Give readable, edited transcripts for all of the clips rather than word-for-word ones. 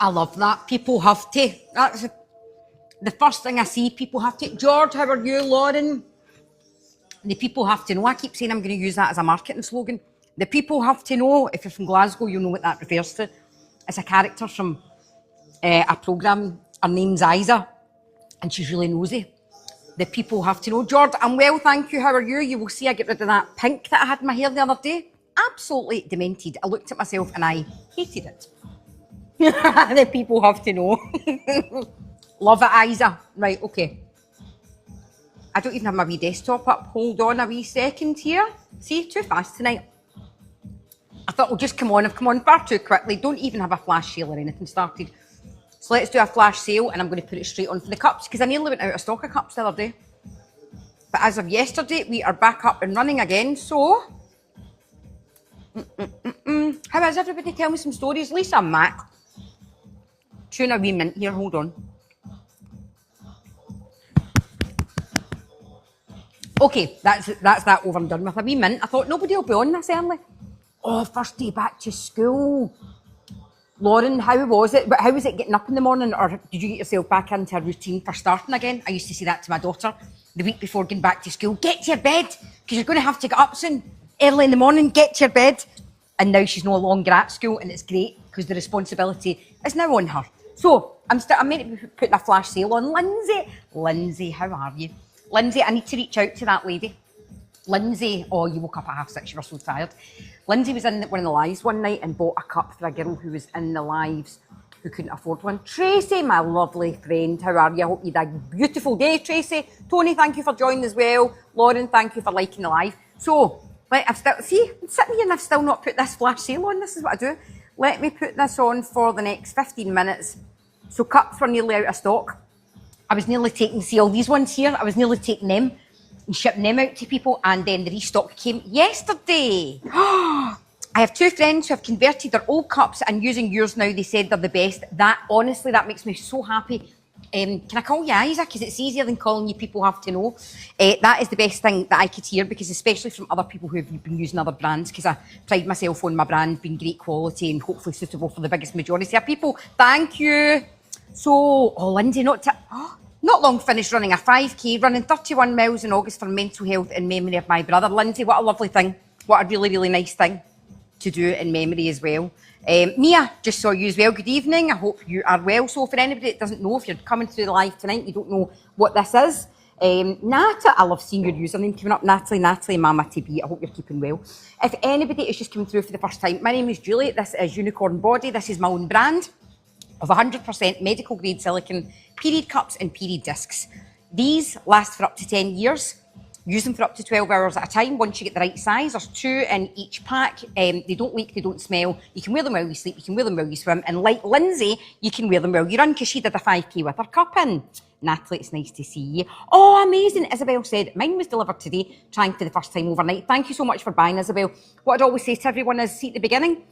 I love that. People have to. That's the first thing I see. People have to. George, how are you, Lauren? The people have to know. I keep saying I'm going to use that as a marketing slogan. The people have to know. If you're from Glasgow, you'll know what that refers to. It's a character from a programme. Her name's Isa, and she's really nosy. The people have to know. George, I'm well, thank you. How are you? You will see I get rid of that pink that I had in my hair the other day. Absolutely demented. I looked at myself and I hated it. The people have to know. Love it, Isa. Right, okay. I don't even have my wee desktop up. Hold on a wee second here. See, too fast tonight. I thought we'll just come on. I've come on far too quickly. Don't even have a flash sale or anything started. So let's do a flash sale and I'm going to put it straight on for the cups because I nearly went out of stock of cups the other day. But as of yesterday, we are back up and running again. So, how is everybody? Tell me some stories. Lisa and Mac. Tune a wee mint here. Hold on. Okay, that's that over and done with. A wee mint. I thought nobody will be on this early. Oh, first day back to school. Lauren, how was it? How was it getting up in the morning, or did you get yourself back into a routine for starting again? I used to say that to my daughter the week before going back to school. Get to your bed, because you're going to have to get up soon. Early in the morning, get to your bed. And now she's no longer at school, and it's great, because the responsibility is now on her. So, I'm meant to be putting a flash sale on. Lindsay, how are you? Lindsay, I need to reach out to that lady. Lindsay, oh, you woke up at 6:30, you were so tired. Lindsay was in one of the lives one night and bought a cup for a girl who was in the lives who couldn't afford one. Tracy, my lovely friend, how are you? I hope you had a beautiful day, Tracy. Tony, thank you for joining as well. Lauren, thank you for liking the live. So, I'm sitting here and I've still not put this flash sale on. This is what I do. Let me put this on for the next 15 minutes. So cups were nearly out of stock. I was nearly taking, see all these ones here, I was nearly taking them and shipping them out to people, and then the restock came yesterday. I have two friends who have converted their old cups and using yours now. They said they're the best. That, honestly, that makes me so happy. Can I call you Isa? Because it's easier than calling you people have to know. That is the best thing that I could hear, because especially from other people who have been using other brands, because I pride myself on my brand being great quality and hopefully suitable for the biggest majority of people. Thank you. So, Lindsay, not long finished running a 5K, running 31 miles in August for mental health in memory of my brother. Lindsay, what a lovely thing. What a really, really nice thing to do in memory as well. Mia, just saw you as well. Good evening. I hope you are well. So for anybody that doesn't know, if you're coming through the live tonight, you don't know what this is. Nata, I love seeing your username coming up. Natalie, Mama TB. I hope you're keeping well. If anybody is just coming through for the first time, my name is Julie. This is Unicorn Body. This is my own brand of 100% medical grade silicone period cups and period discs. These last for up to 10 years. Use them for up to 12 hours at a time once you get the right size. There's 2 in each pack. They don't leak, they don't smell. You can wear them while you sleep, you can wear them while you swim. And like Lindsay, you can wear them while you run, because she did a 5K with her cup in. Natalie, it's nice to see you. Oh, amazing. Isabel said, mine was delivered today, trying for the first time overnight. Thank you so much for buying, Isabel. What I'd always say to everyone is, see at the beginning,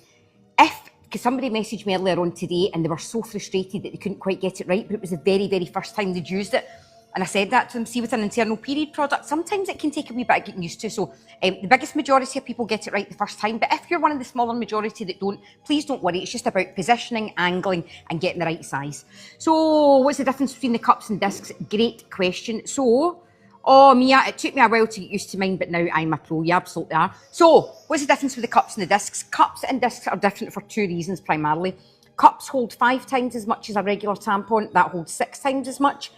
because somebody messaged me earlier on today and they were so frustrated that they couldn't quite get it right, but it was the very, very first time they'd used it. And I said that to them, see, with an internal period product, sometimes it can take a wee bit of getting used to. So the biggest majority of people get it right the first time. But if you're one of the smaller majority that don't, please don't worry. It's just about positioning, angling, and getting the right size. So what's the difference between the cups and discs? Great question. So, oh, Mia, it took me a while to get used to mine, but now I'm a pro. You absolutely are. So what's the difference with the cups and the discs? Cups and discs are different for 2 reasons primarily. Cups hold 5 times as much as a regular tampon. That holds 6 times as much.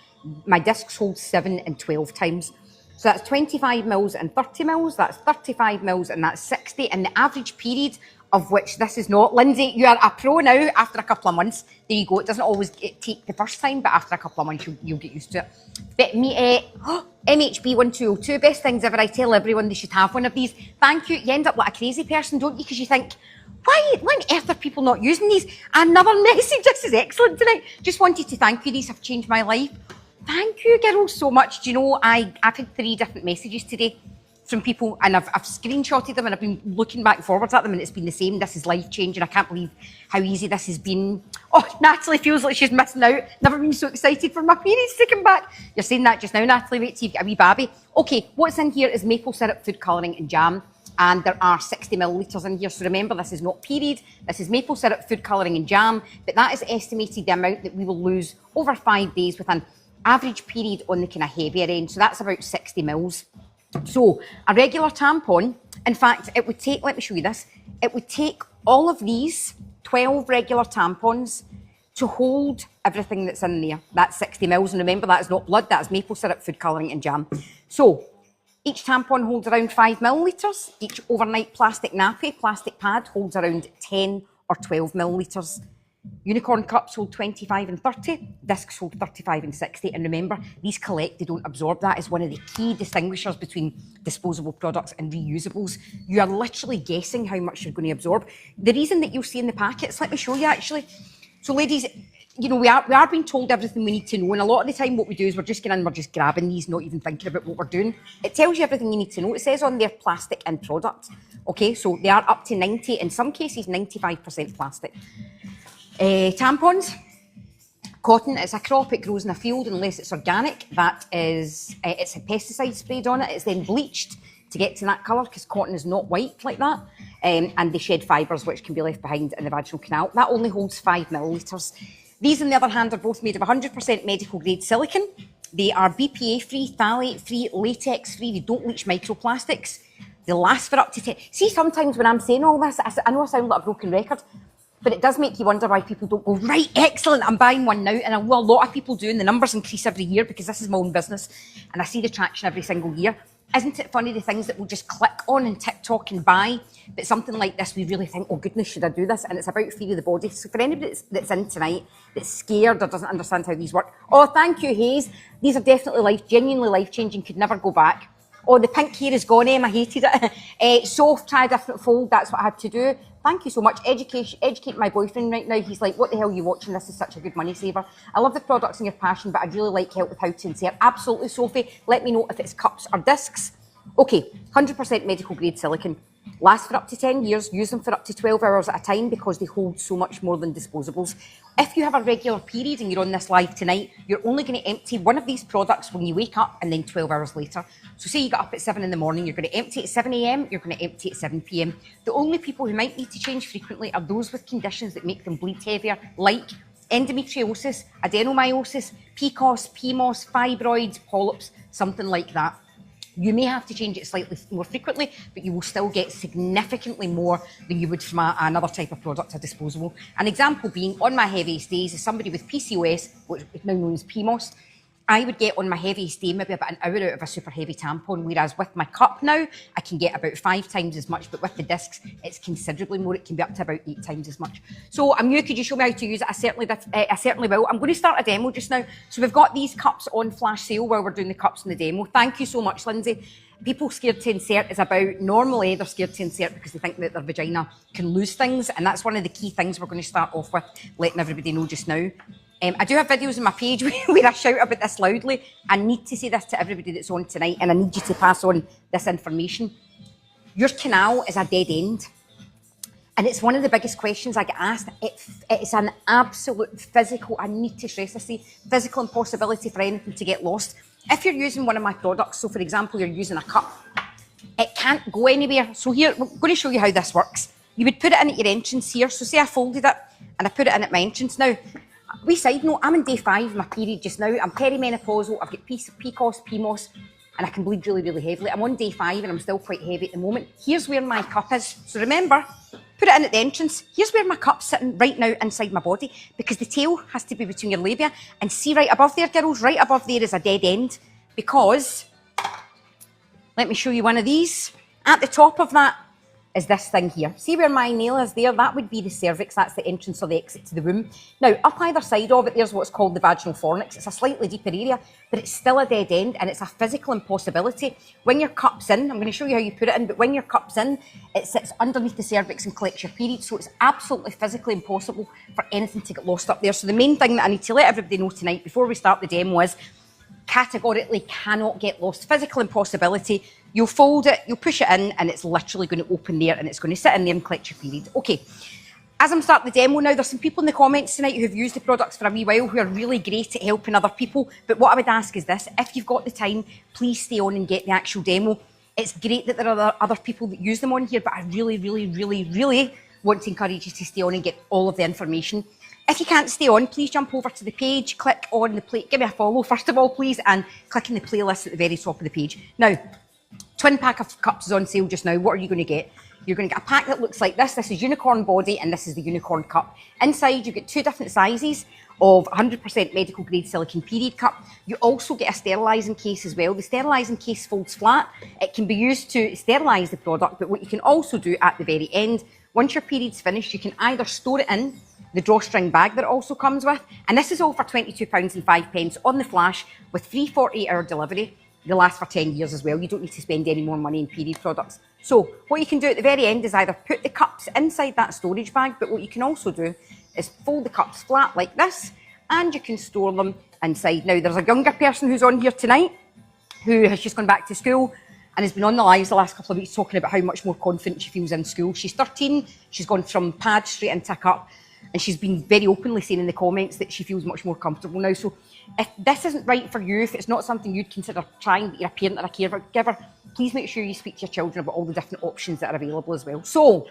My discs hold 7 and 12 times. So that's 25 mils and 30 mils. That's 35 mils and that's 60. And the average period, of which this is not. Lindsay, you are a pro now after a couple of months. There you go. It doesn't always take the first time, but after a couple of months, you'll get used to it. But MHB 1202, best things ever. I tell everyone they should have one of these. Thank you. You end up like a crazy person, don't you? Because you think, Why on earth are people not using these? Another message. This is excellent tonight. Just wanted to thank you. These have changed my life. Thank you, girls, so much. Do you know, I've had 3 different messages today from people, and I've screenshotted them, and I've been looking back forwards at them, and it's been the same. This is life-changing. I can't believe how easy this has been. Oh, Natalie feels like she's missing out. Never been so excited for my periods to come back. You're saying that just now, Natalie. Wait till you've got a wee babby. Okay, what's in here is maple syrup, food colouring and jam. And there are 60 millilitres in here. So remember, this is not period. This is maple syrup, food colouring and jam. But that is estimated the amount that we will lose over 5 days with an average period on the kind of heavier end. So that's about 60 mils. So a regular tampon, in fact, it would take, let me show you this. It would take all of these 12 regular tampons to hold everything that's in there. That's 60 mils. And remember, that is not blood. That is maple syrup, food colouring and jam. So each tampon holds around 5 millilitres. Each overnight plastic nappy, plastic pad, holds around 10 or 12 millilitres. Unicorn cups hold 25 and 30. Discs hold 35 and 60. And remember, these collect, they don't absorb. That is one of the key distinguishers between disposable products and reusables. You are literally guessing how much you're going to absorb. The reason that you'll see in the packets, let me show you actually. So ladies, you know, we are being told everything we need to know, and a lot of the time what we do is we're just going in, we're just grabbing these, not even thinking about what we're doing. It tells you everything you need to know. It says on their plastic in product. Okay, so they are up to 90, in some cases 95% plastic. Tampons, cotton, it's a crop, it grows in a field unless it's organic. That is, it's a pesticide sprayed on it, it's then bleached to get to that colour because cotton is not white like that. And they shed fibres which can be left behind in the vaginal canal. That only holds 5 millilitres. These, on the other hand, are both made of 100% medical grade silicone. They are BPA free, phthalate free, latex free, they don't leach microplastics. They last for up to 10. See, sometimes when I'm saying all this, I know I sound like a broken record, but it does make you wonder why people don't go, right, excellent, I'm buying one now. And a lot of people do, and the numbers increase every year because this is my own business and I see the traction every single year. Isn't it funny, the things that we'll just click on and TikTok and buy, but something like this, we really think, oh goodness, should I do this? And it's about fear of the body. So for anybody that's in tonight, that's scared or doesn't understand how these work, oh, thank you, Hayes. These are definitely genuinely life-changing, could never go back. Oh, the pink hair is gone, Em, I hated it. So try a different fold, that's what I had to do. Thank you so much. Educate my boyfriend right now. He's like, what the hell are you watching? This is such a good money saver. I love the products and your passion, but I'd really like help with how to insert. Absolutely, Sophie. Let me know if it's cups or discs. Okay, 100% medical grade silicone. Last for up to 10 years. Use them for up to 12 hours at a time because they hold so much more than disposables. If you have a regular period and you're on this live tonight, you're only going to empty one of these products when you wake up and then 12 hours later. So say you got up at 7 in the morning, you're going to empty at 7 a.m, you're going to empty at 7 p.m. The only people who might need to change frequently are those with conditions that make them bleed heavier, like endometriosis, adenomyosis, PCOS, PMOS, fibroids, polyps, something like that. You may have to change it slightly more frequently, but you will still get significantly more than you would from another type of product, a disposable. An example being, on my heaviest days, as somebody with PCOS, which is now known as PMOS, I would get on my heaviest day maybe about an hour out of a super heavy tampon, whereas with my cup now, I can get about 5 times as much, but with the discs, it's considerably more. It can be up to about 8 times as much. So, Amir, could you show me how to use it? I certainly will. I'm going to start a demo just now. So we've got these cups on flash sale while we're doing the cups in the demo. Thank you so much, Lindsay. People scared to insert is about, normally they're scared to insert because they think that their vagina can lose things, and that's one of the key things we're going to start off with, letting everybody know just now. I do have videos on my page where I shout about this loudly. I need to say this to everybody that's on tonight, and I need you to pass on this information. Your canal is a dead end. And it's one of the biggest questions I get asked. It's an absolute physical, I need to stress this, physical impossibility for anything to get lost. If you're using one of my products, so for example, you're using a cup, it can't go anywhere. So here, we're going to show you how this works. You would put it in at your entrance here. So say I folded it and I put it in at my entrance. Now, wee side note, I'm in day 5 of my period just now. I'm perimenopausal, I've got PCOS, PMOS, and I can bleed really, really heavily. I'm on day 5 and I'm still quite heavy at the moment. Here's where my cup is. So remember, put it in at the entrance. Here's where my cup's sitting right now inside my body, because the tail has to be between your labia. And see right above there, girls, right above there is a dead end, because, let me show you one of these. At the top of that, is this thing here. See where my nail is there? That would be the cervix. That's the entrance or the exit to the womb. Now, up either side of it, there's what's called the vaginal fornix. It's a slightly deeper area, but it's still a dead end, and it's a physical impossibility. When your cup's in, I'm going to show you how you put it in, but when your cup's in, it sits underneath the cervix and collects your period, so it's absolutely physically impossible for anything to get lost up there. So the main thing that I need to let everybody know tonight before we start the demo is categorically cannot get lost. Physical impossibility. You'll fold it, you'll push it in, and it's literally going to open there, and it's going to sit in there and collect your period. Okay, as I'm starting the demo now, there's some people in the comments tonight who've used the products for a wee while who are really great at helping other people. But what I would ask is this: if you've got the time, please stay on and get the actual demo. It's great that there are other people that use them on here, but I really, really, really, really want to encourage you to stay on and get all of the information. If you can't stay on, please jump over to the page, click on the play, give me a follow first of all, please, and click on the playlist at the very top of the page. Now, twin pack of cups is on sale just now. What are you going to get? You're going to get a pack that looks like this. This is unicorn body, and this is the unicorn cup. Inside, you get 2 different sizes of 100% medical grade silicone period cup. You also get a sterilising case as well. The sterilising case folds flat. It can be used to sterilise the product, but what you can also do at the very end, once your period's finished, you can either store it in the drawstring bag that it also comes with, and this is all for £22.05 on the flash with free 48-hour delivery. They'll last for 10 years as well. You don't need to spend any more money in period products. So what you can do at the very end is either put the cups inside that storage bag, but what you can also do is fold the cups flat like this, and you can store them inside. Now, there's a younger person who's on here tonight who has just gone back to school and has been on the lives the last couple of weeks talking about how much more confident she feels in school. She's 13, she's gone from pad straight into a cup, and she's been very openly saying in the comments that she feels much more comfortable now. So if this isn't right for you, if it's not something you'd consider trying, but you're a parent or a caregiver, please make sure you speak to your children about all the different options that are available as well. So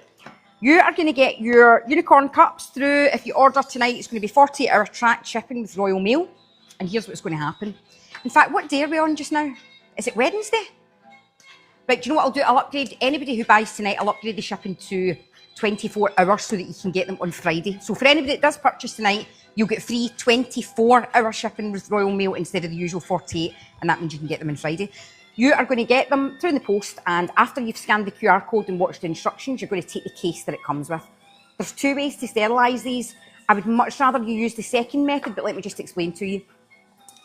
you are going to get your unicorn cups through. If you order tonight, it's going to be 48-hour tracked shipping with Royal Mail. And here's what's going to happen. In fact, what day are we on just now? Is it Wednesday? Right, do you know what I'll do? I'll upgrade anybody who buys tonight, I'll upgrade the shipping to 24 hours so that you can get them on Friday. So for anybody that does purchase tonight, you'll get free 24-hour shipping with Royal Mail instead of the usual 48, and that means you can get them on Friday. You are going to get them through in the post, and after you've scanned the QR code and watched the instructions, you're going to take the case that it comes with. There's 2 ways to sterilise these. I would much rather you use the second method, but let me just explain to you.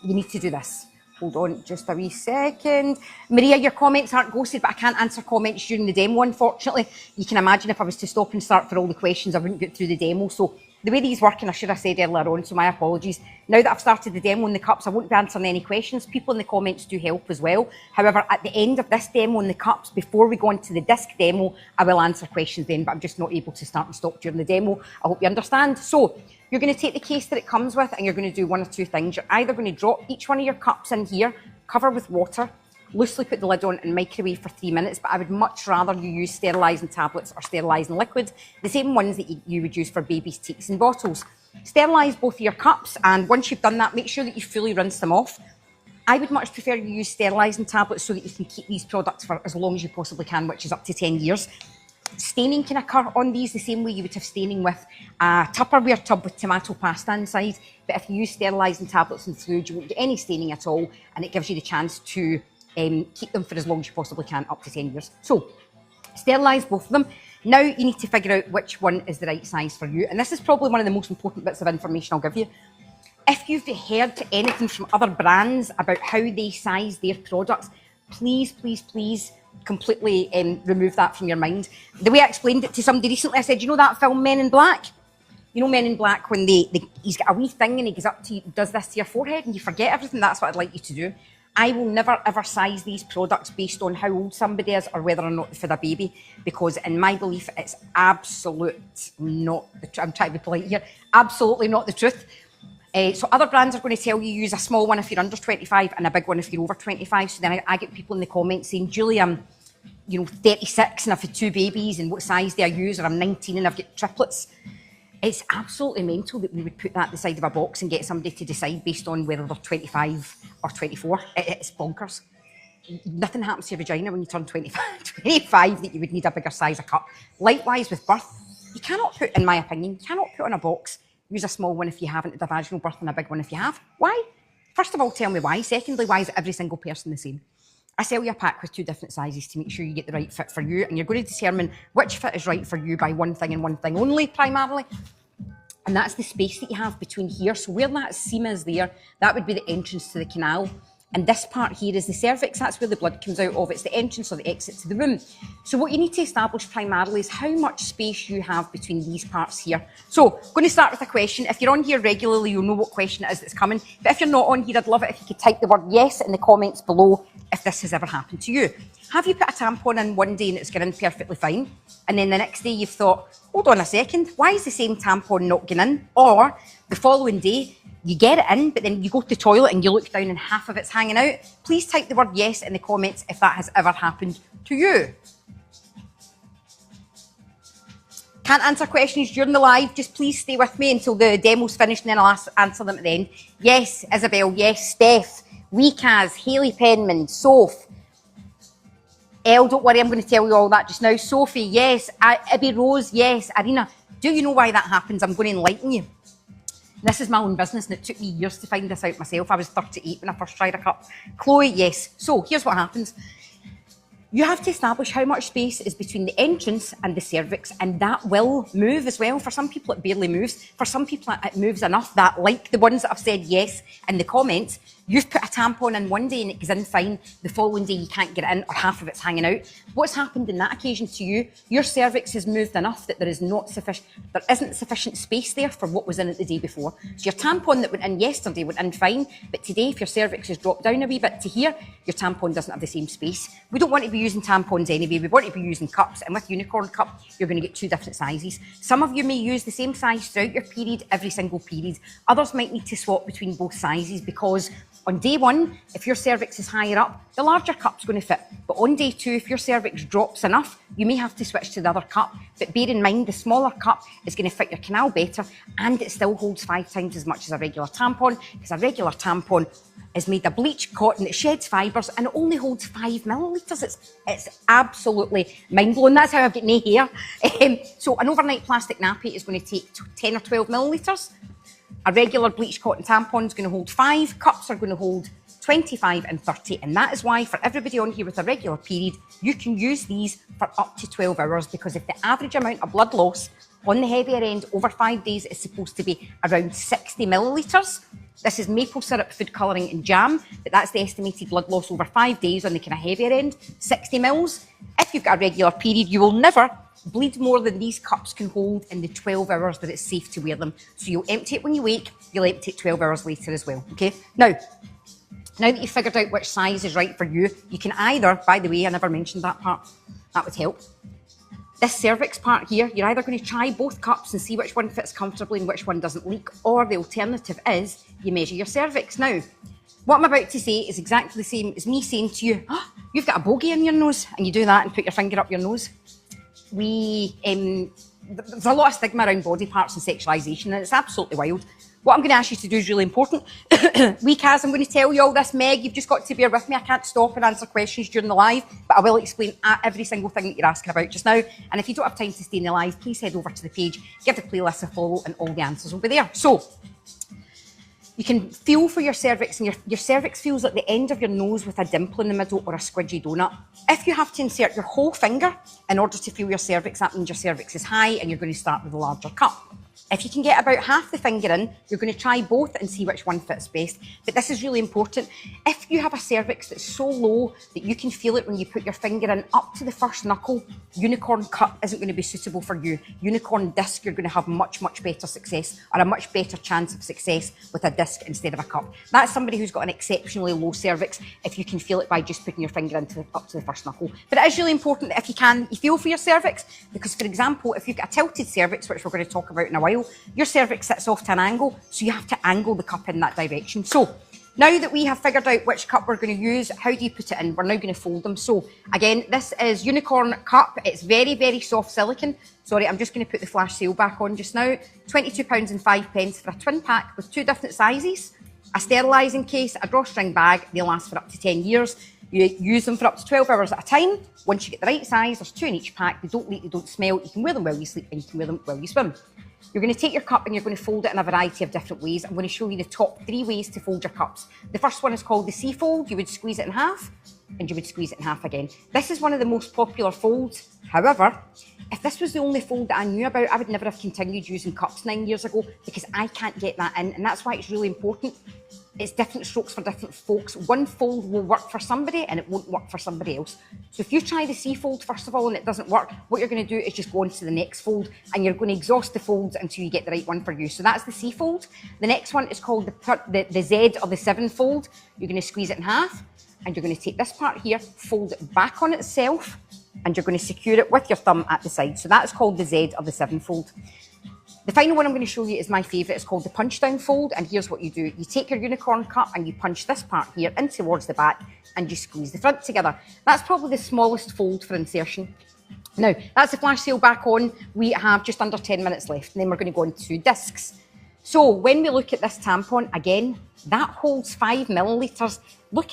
You need to do this. Hold on just a wee second. Maria, your comments aren't ghosted, but I can't answer comments during the demo, unfortunately. You can imagine if I was to stop and start for all the questions, I wouldn't get through the demo. So the way these work, and I should have said earlier on, so my apologies. Now that I've started the demo on the cups, I won't be answering any questions. People in the comments do help as well. However, at the end of this demo on the cups, before we go on to the disc demo, I will answer questions then, but I'm just not able to start and stop during the demo. I hope you understand. So you're going to take the case that it comes with, and you're going to do one of 2 things. You're either going to drop each one of your cups in here, cover with water, loosely put the lid on and microwave for 3 minutes, but I would much rather you use sterilising tablets or sterilising liquids, the same ones that you would use for babies' teats and bottles. Sterilise both of your cups, and once you've done that, make sure that you fully rinse them off. I would much prefer you use sterilising tablets so that you can keep these products for as long as you possibly can, which is up to 10 years. Staining can occur on these the same way you would have staining with a Tupperware tub with tomato pasta inside, but if you use sterilising tablets and fluid, you won't get any staining at all, and it gives you the chance to keep them for as long as you possibly can, up to 10 years. So, sterilise both of them. Now you need to figure out which one is the right size for you, and this is probably one of the most important bits of information I'll give you. If you've heard anything from other brands about how they size their products, please, please, please completely remove that from your mind. The way I explained it to somebody recently, I said, you know that film Men in Black? You know Men in Black when he's got a wee thing and he goes up to you, does this to your forehead and you forget everything? That's what I'd like you to do. I will never ever size these products based on how old somebody is or whether or not they've had a baby, because in my belief it's absolute not the truth. I'm trying to be polite here. Absolutely not the truth. So other brands are going to tell you use a small one if you're under 25 and a big one if you're over 25. So then I get people in the comments saying, Julie, I'm 36 and I've had 2 babies and what size do I use? Or I'm 19 and I've got triplets. It's absolutely mental that we would put that at the side of a box and get somebody to decide based on whether they're 25 or 24. It's bonkers. Nothing happens to your vagina when you turn 25 that you would need a bigger size of cup. Likewise with birth, you cannot put, in my opinion, you cannot put on a box, use a small one if you haven't had a vaginal birth and a big one if you have. Why? First of all, tell me why. Secondly, why is every single person the same? I sell you a pack with 2 different sizes to make sure you get the right fit for you, and you're going to determine which fit is right for you by one thing and one thing only, primarily. And that's the space that you have between here. So where that seam is there, that would be the entrance to the canal. And this part here is the cervix. That's where the blood comes out of. It's the entrance or the exit to the womb. So what you need to establish primarily is how much space you have between these parts here. So I'm going to start with a question. If you're on here regularly, you'll know what question it is that's coming. But if you're not on here, I'd love it if you could type the word yes in the comments below if this has ever happened to you. Have you put a tampon in one day and it's going in perfectly fine? And then the next day you've thought, hold on a second, why is the same tampon not going in? Or the following day, you get it in, but then you go to the toilet and you look down and half of it's hanging out. Please type the word yes in the comments if that has ever happened to you. Can't answer questions during the live, just please stay with me until the demo's finished and then I'll answer them at the end. Yes, Isabel, yes, Steph, Weekaz, Hayley Penman, Soph. Elle, don't worry, I'm going to tell you all that just now. Sophie, yes. Ibby Rose, yes. Arena, do you know why that happens? I'm going to enlighten you. This is my own business and it took me years to find this out myself. I was 38 when I first tried a cup. Chloe, yes. So here's what happens. You have to establish how much space is between the entrance and the cervix, and that will move as well. For some people, it barely moves. For some people, it moves enough that, like the ones that have said yes in the comments, you've put a tampon in one day and it goes in fine. The following day, you can't get it in or half of it's hanging out. What's happened in that occasion to you? Your cervix has moved enough that there isn't sufficient space there for what was in it the day before. So your tampon that went in yesterday went in fine, but today, if your cervix has dropped down a wee bit to here, your tampon doesn't have the same space. We don't want to be using tampons anyway. We want to be using cups, and with Unicorn Cup, you're going to get 2 different sizes. Some of you may use the same size throughout your period, every single period. Others might need to swap between both sizes because on day 1, if your cervix is higher up, the larger cup's going to fit. But on day 2, if your cervix drops enough, you may have to switch to the other cup. But bear in mind, the smaller cup is going to fit your canal better, and it still holds 5 times as much as a regular tampon, because a regular tampon is made of bleached cotton that sheds fibres and it only holds 5 millilitres. It's absolutely mind-blowing. That's how I've got no hair. So an overnight plastic nappy is going to take 10 or 12 millilitres. A regular bleached cotton tampon is going to hold 5. Cups are going to hold 25 and 30. And that is why for everybody on here with a regular period, you can use these for up to 12 hours, because if the average amount of blood loss on the heavier end over 5 days is supposed to be around 60 millilitres. This is maple syrup, food colouring and jam, but that's the estimated blood loss over 5 days on the kind of heavier end, 60 mils. If you've got a regular period, you will never bleed more than these cups can hold in the 12 hours that it's safe to wear them. So you'll empty it when you wake, you'll empty it 12 hours later as well, okay? Now that you've figured out which size is right for you, you can either, by the way, I never mentioned that part, that would help. This cervix part here, you're either going to try both cups and see which one fits comfortably and which one doesn't leak, or the alternative is you measure your cervix. Now, what I'm about to say is exactly the same as me saying to you, oh, you've got a bogey in your nose, and you do that and put your finger up your nose. There's a lot of stigma around body parts and sexualisation, and it's absolutely wild. What I'm going to ask you to do is really important. Weekaz, I'm going to tell you all this. Meg, you've just got to bear with me. I can't stop and answer questions during the live, but I will explain every single thing that you're asking about just now. And if you don't have time to stay in the live, please head over to the page, give the playlist a follow, and all the answers will be there. So, you can feel for your cervix, and your cervix feels like the end of your nose with a dimple in the middle or a squidgy donut. If you have to insert your whole finger in order to feel your cervix, that means your cervix is high and you're going to start with a larger cup. If you can get about half the finger in, you're going to try both and see which one fits best. But this is really important. If you have a cervix that's so low that you can feel it when you put your finger in up to the first knuckle, Unicorn Cup isn't going to be suitable for you. Unicorn Disc, you're going to have much, much better success, or a much better chance of success with a disc instead of a cup. That's somebody who's got an exceptionally low cervix if you can feel it by just putting your finger up to the first knuckle. But it is really important that if you can, you feel for your cervix, because for example, if you've got a tilted cervix, which we're going to talk about in a while, your cervix sits off to an angle, so you have to angle the cup in that direction. So now that we have figured out which cup we're going to use, how do you put it in? We're now going to fold them. So again, this is Unicorn Cup. It's very, very soft silicone. Sorry, I'm just going to put the flash sale back on just now. £22.05 for a twin pack with 2 different sizes, a sterilising case, a drawstring bag. They last for up to 10 years. You use them for up to 12 hours at a time. Once you get the right size, there's 2 in each pack. They don't leak, they don't smell. You can wear them while you sleep and you can wear them while you swim. You're going to take your cup and you're going to fold it in a variety of different ways. I'm going to show you the top 3 ways to fold your cups. The first one is called the C fold. You would squeeze it in half and you would squeeze it in half again. This is one of the most popular folds. However, if this was the only fold that I knew about, I would never have continued using cups 9 years ago because I can't get that in, and that's why it's really important. It's different strokes for different folks. One fold will work for somebody and it won't work for somebody else. So if you try the C fold first of all and it doesn't work, what you're going to do is just go on to the next fold and you're going to exhaust the folds until you get the right one for you. So that's the C fold. The next one is called the Z or the 7 fold. You're going to squeeze it in half and you're going to take this part here, fold it back on itself, and you're going to secure it with your thumb at the side. So that's called the Z or the 7 fold. The final one I'm going to show you is my favourite. It's called the punch down fold, and here's what you do. You take your unicorn cup and you punch this part here in towards the back and you squeeze the front together. That's probably the smallest fold for insertion. Now, that's the flash sale back on. We have just under 10 minutes left, and then we're going to go on 2 discs. So when we look at this tampon, again, that holds 5 millilitres. Look.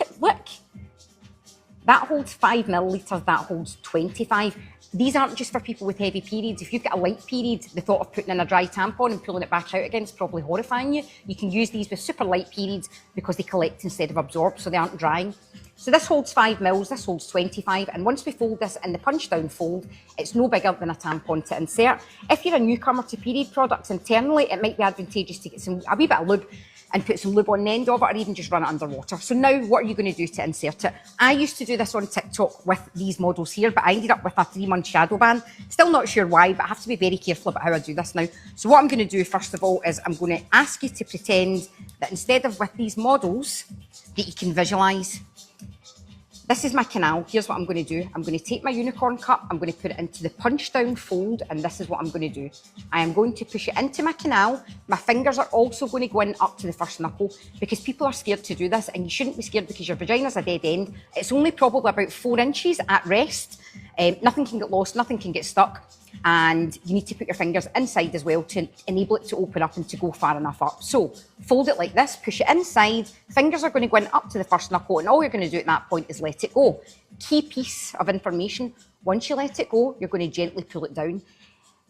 That holds 5 millilitres, that holds 25. These aren't just for people with heavy periods. If you've got a light period, the thought of putting in a dry tampon and pulling it back out again is probably horrifying you. You can use these with super light periods because they collect instead of absorb, so they aren't drying. So this holds 5 mils, this holds 25, and once we fold this in the punch down fold, it's no bigger than a tampon to insert. If you're a newcomer to period products internally, it might be advantageous to get a wee bit of lube and put some lube on the end of it, or even just run it under water. So now what are you going to do to insert it? I used to do this on TikTok with these models here, but I ended up with a 3-month shadow ban. Still not sure why, but I have to be very careful about how I do this now. So what I'm going to do first of all is I'm going to ask you to pretend that instead of with these models, that you can visualise. This is my canal. Here's what I'm going to do. I'm going to take my unicorn cup, I'm going to put it into the punch down fold, and this is what I'm going to do. I am going to push it into my canal. My fingers are also going to go in up to the first knuckle because people are scared to do this, and you shouldn't be scared because your vagina's a dead end. It's only probably about 4 inches at rest. Nothing can get lost, nothing can get stuck. And you need to put your fingers inside as well to enable it to open up and to go far enough up. So fold it like this, push it inside, fingers are going to go in up to the first knuckle, and all you're going to do at that point is let it go. Key piece of information, once you let it go, you're going to gently pull it down.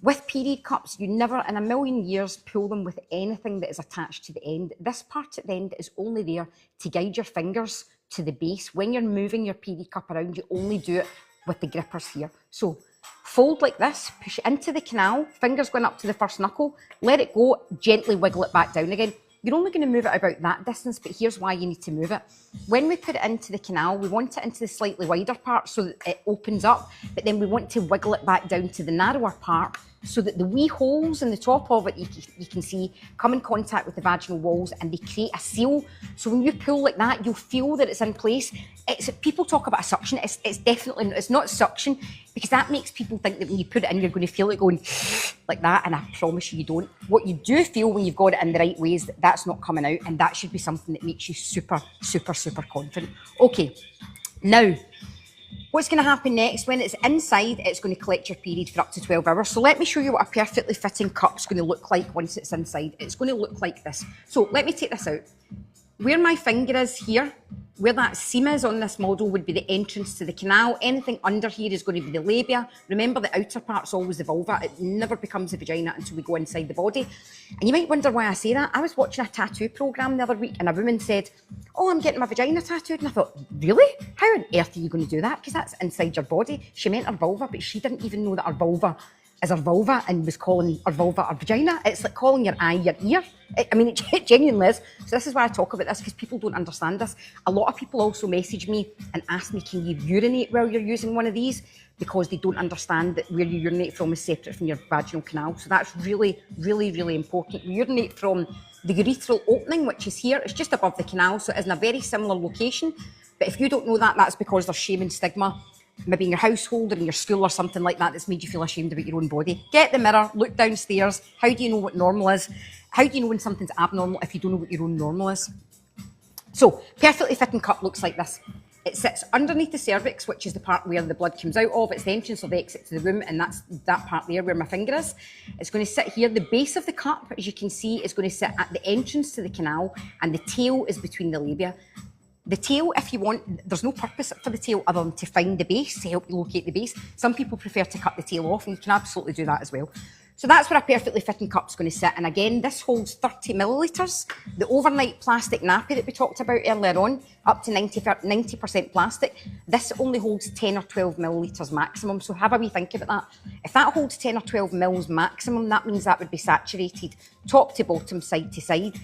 With period cups, you never in a million years pull them with anything that is attached to the end. This part at the end is only there to guide your fingers to the base. When you're moving your period cup around, you only do it with the grippers here. So fold like this, push it into the canal, fingers going up to the first knuckle, let it go, gently wiggle it back down again. You're only going to move it about that distance, but here's why you need to move it. When we put it into the canal, we want it into the slightly wider part so that it opens up, but then we want to wiggle it back down to the narrower part so that the wee holes in the top of it, you can see, come in contact with the vaginal walls and they create a seal. So when you pull like that, you'll feel that it's in place. People talk about a suction. It's definitely, it's not suction, because that makes people think that when you put it in, you're going to feel it going like that, and I promise you don't. What you do feel when you've got it in the right ways, that's not coming out, and that should be something that makes you super, super, super confident. Okay, now, what's going to happen next? When it's inside, it's going to collect your period for up to 12 hours. So let me show you what a perfectly fitting cup's going to look like once it's inside. It's going to look like this. So let me take this out. Where my finger is here, where that seam is on this model would be the entrance to the canal. Anything under here is going to be the labia. Remember, the outer part's always the vulva. It never becomes a vagina until we go inside the body. And you might wonder why I say that. I was watching a tattoo programme the other week and a woman said, "Oh, I'm getting my vagina tattooed." And I thought, really? How on earth are you going to do that? Because that's inside your body. She meant her vulva, but she didn't even know that her vulva is her vulva and was calling her vulva her vagina. It's like calling your eye your ear. I mean, it genuinely is. So this is why I talk about this, because people don't understand this. A lot of people also message me and ask me, can you urinate while you're using one of these? Because they don't understand that where you urinate from is separate from your vaginal canal. So that's really, really, really important. We urinate from the urethral opening, which is here. It's just above the canal, so it is in a very similar location. But if you don't know that, that's because there's shame and stigma, maybe in your household or in your school or something like that, that's made you feel ashamed about your own body. Get the mirror, look downstairs. How do you know what normal is? How do you know when something's abnormal if you don't know what your own normal is? So, perfectly fitting cup looks like this. It sits underneath the cervix, which is the part where the blood comes out of. It's the entrance or the exit to the womb, and that's that part there where my finger is. It's going to sit here. The base of the cup, as you can see, is going to sit at the entrance to the canal, and the tail is between the labia. The tail, if you want, there's no purpose for the tail other than to find the base, to help you locate the base. Some people prefer to cut the tail off, and you can absolutely do that as well. So that's where a perfectly fitting cup's going to sit. And again, this holds 30 millilitres. The overnight plastic nappy that we talked about earlier on, up to 90% plastic, this only holds 10 or 12 millilitres maximum. So have a wee think about that. If that holds 10 or 12 mils maximum, that means that would be saturated top to bottom, side to side.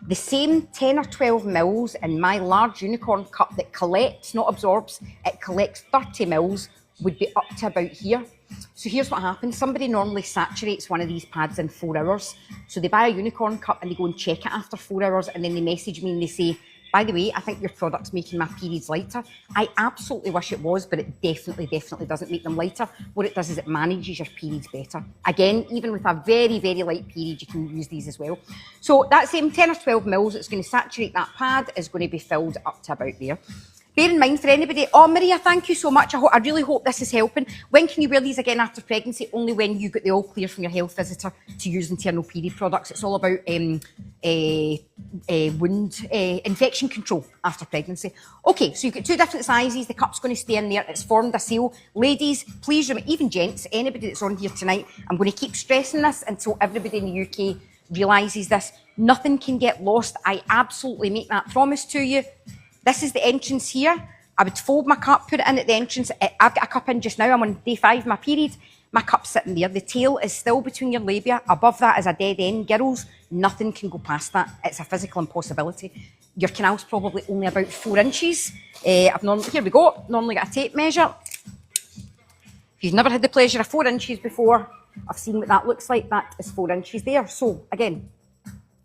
The same 10 or 12 mils in my large unicorn cup that collects, not absorbs, it collects 30 mils, would be up to about here. So here's what happens. Somebody normally saturates one of these pads in 4 hours. So they buy a unicorn cup and they go and check it after 4 hours, and then they message me and they say, by the way, I think your product's making my periods lighter. I absolutely wish it was, but it definitely doesn't make them lighter. What it does is it manages your periods better. Again, even with a very, very light period, you can use these as well. So that same 10 or 12 mils that's going to saturate that pad is going to be filled up to about there. Bear in mind for anybody, oh Maria, thank you so much. I really hope this is helping. When can you wear these again after pregnancy? Only when you get the all clear from your health visitor to use internal period products. It's all about wound infection control after pregnancy. Okay, so you've got 2 different sizes. The cup's going to stay in there. It's formed a seal. Ladies, please remember, even gents, anybody that's on here tonight, I'm going to keep stressing this until everybody in the UK realises this. Nothing can get lost. I absolutely make that promise to you. This is the entrance here. I would fold my cup, put it in at the entrance. I've got a cup in just now. I'm on day 5 of my period. My cup's sitting there. The tail is still between your labia. Above that is a dead end. Girls, nothing can go past that. It's a physical impossibility. Your canal's probably only about 4 inches. Here we go. Normally got a tape measure. If you've never had the pleasure of 4 inches before, I've seen what that looks like. That is 4 inches there. So again,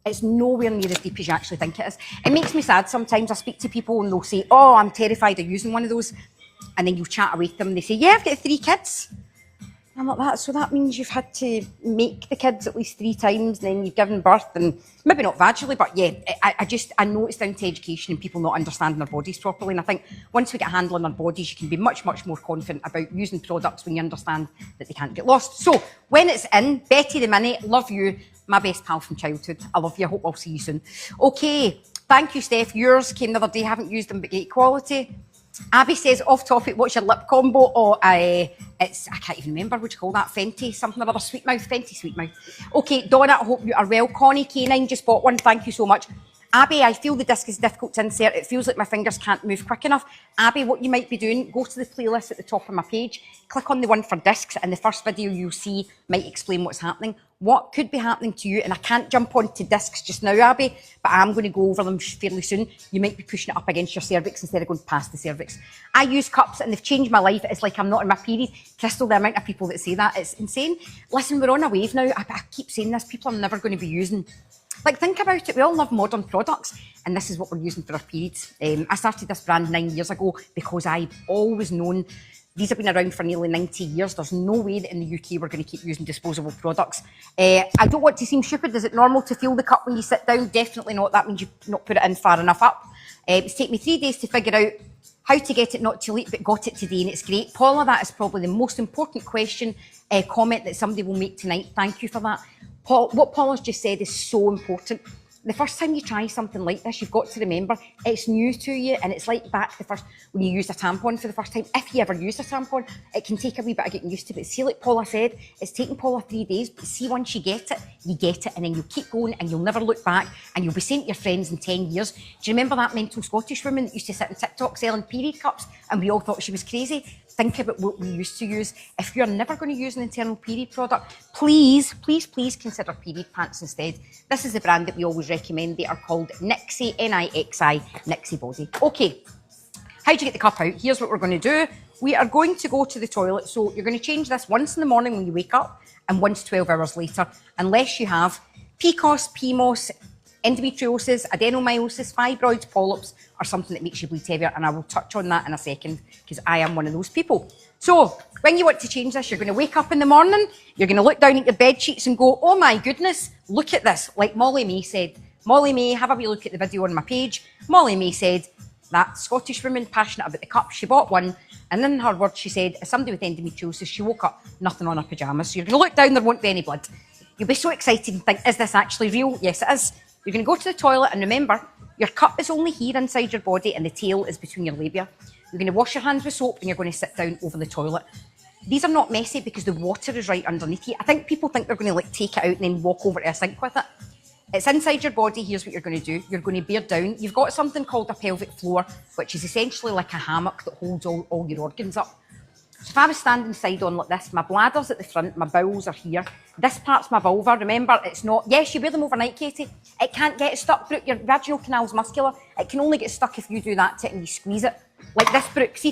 it's nowhere near as deep as you actually think it is. It makes me sad sometimes. I speak to people and they'll say, oh, I'm terrified of using one of those. And then you chat away to them and they say, yeah, I've got 3 kids. I'm like, that, so that means you've had to make the kids at least 3 times, and then you've given birth, and maybe not vaginally, but yeah, I know it's down to education and people not understanding their bodies properly. And I think once we get a handle on our bodies, you can be much, much more confident about using products when you understand that they can't get lost. So when it's in, Betty the Minnie, love you, my best pal from childhood. I love you. I hope I'll see you soon. Okay, thank you, Steph. Yours came the other day. Haven't used them, but great quality. Abby says, off topic, what's your lip combo? Oh, I can't even remember, what do you call that? Fenty, something or other, Sweet Mouth, Fenty Sweet Mouth. Okay, Donna, I hope you are well. Connie K9 just bought one, thank you so much. Abby, I feel the disc is difficult to insert. It feels like my fingers can't move quick enough. Abby, what you might be doing, go to the playlist at the top of my page, click on the one for discs, and the first video you'll see might explain what's happening. What could be happening to you, and I can't jump onto discs just now, Abby, but I'm going to go over them fairly soon. You might be pushing it up against your cervix instead of going past the cervix. I use cups and they've changed my life. It's like I'm not in my period. Crystal, the amount of people that say that, it's insane. Listen, we're on a wave now. I keep saying this, people are never going to be using. Like, think about it. We all love modern products, and this is what we're using for our periods. I started this brand 9 years ago because I've always known these have been around for nearly 90 years. There's no way that in the UK we're going to keep using disposable products. I don't want to seem stupid. Is it normal to fill the cup when you sit down? Definitely not. That means you've not put it in far enough up. It's taken me 3 days to figure out how to get it not too late, but got it today, and it's great. Paula, that is probably the most important question, comment that somebody will make tonight. Thank you for that. Paul, what Paula's just said is so important. The first time you try something like this, you've got to remember it's new to you, and it's like back the first when you used a tampon for the first time. If you ever used a tampon, it can take a wee bit of getting used to. But see, like Paula said, it's taken Paula 3 days. But see, once you get it, and then you'll keep going, and you'll never look back, and you'll be saying to your friends in 10 years, do you remember that mental Scottish woman that used to sit on TikTok selling period cups, and we all thought she was crazy? Think about what we used to use. If you're never going to use an internal period product, please, please, please consider period pants instead. This is the brand that we always recommend. They are called Nixie, N-I-X-I, Nixie Body. Okay, how do you get the cup out? Here's what we're going to do. We are going to go to the toilet. So you're going to change this once in the morning when you wake up and once 12 hours later, unless you have PCOS, PMOS, endometriosis, adenomyosis, fibroids, polyps, or something that makes you bleed heavier, and I will touch on that in a second because I am one of those people. So when you want to change this, you're going to wake up in the morning, you're going to look down at your bed sheets and go, oh my goodness, look at this. Like Molly May said. Molly May, have a wee look at the video on my page. Molly May said, that Scottish woman passionate about the cup, she bought one, and in her words she said, as somebody with endometriosis, she woke up, nothing on her pyjamas. So you're going to look down, there won't be any blood. You'll be so excited and think, is this actually real? Yes, it is. You're going to go to the toilet, and remember, your cup is only here inside your body and the tail is between your labia. You're going to wash your hands with soap and you're going to sit down over the toilet. These are not messy because the water is right underneath you. I think people think they're going to like take it out and then walk over to a sink with it. It's inside your body. Here's what you're going to do. You're going to bear down. You've got something called a pelvic floor, which is essentially like a hammock that holds all your organs up. So if I was standing side on like this, my bladder's at the front, my bowels are here. This part's my vulva. Remember, it's not, yes, you wear them overnight, Katie. It can't get stuck, Brooke. Your vaginal canal's muscular. It can only get stuck if you do that to it and you squeeze it. Like this, Brooke. See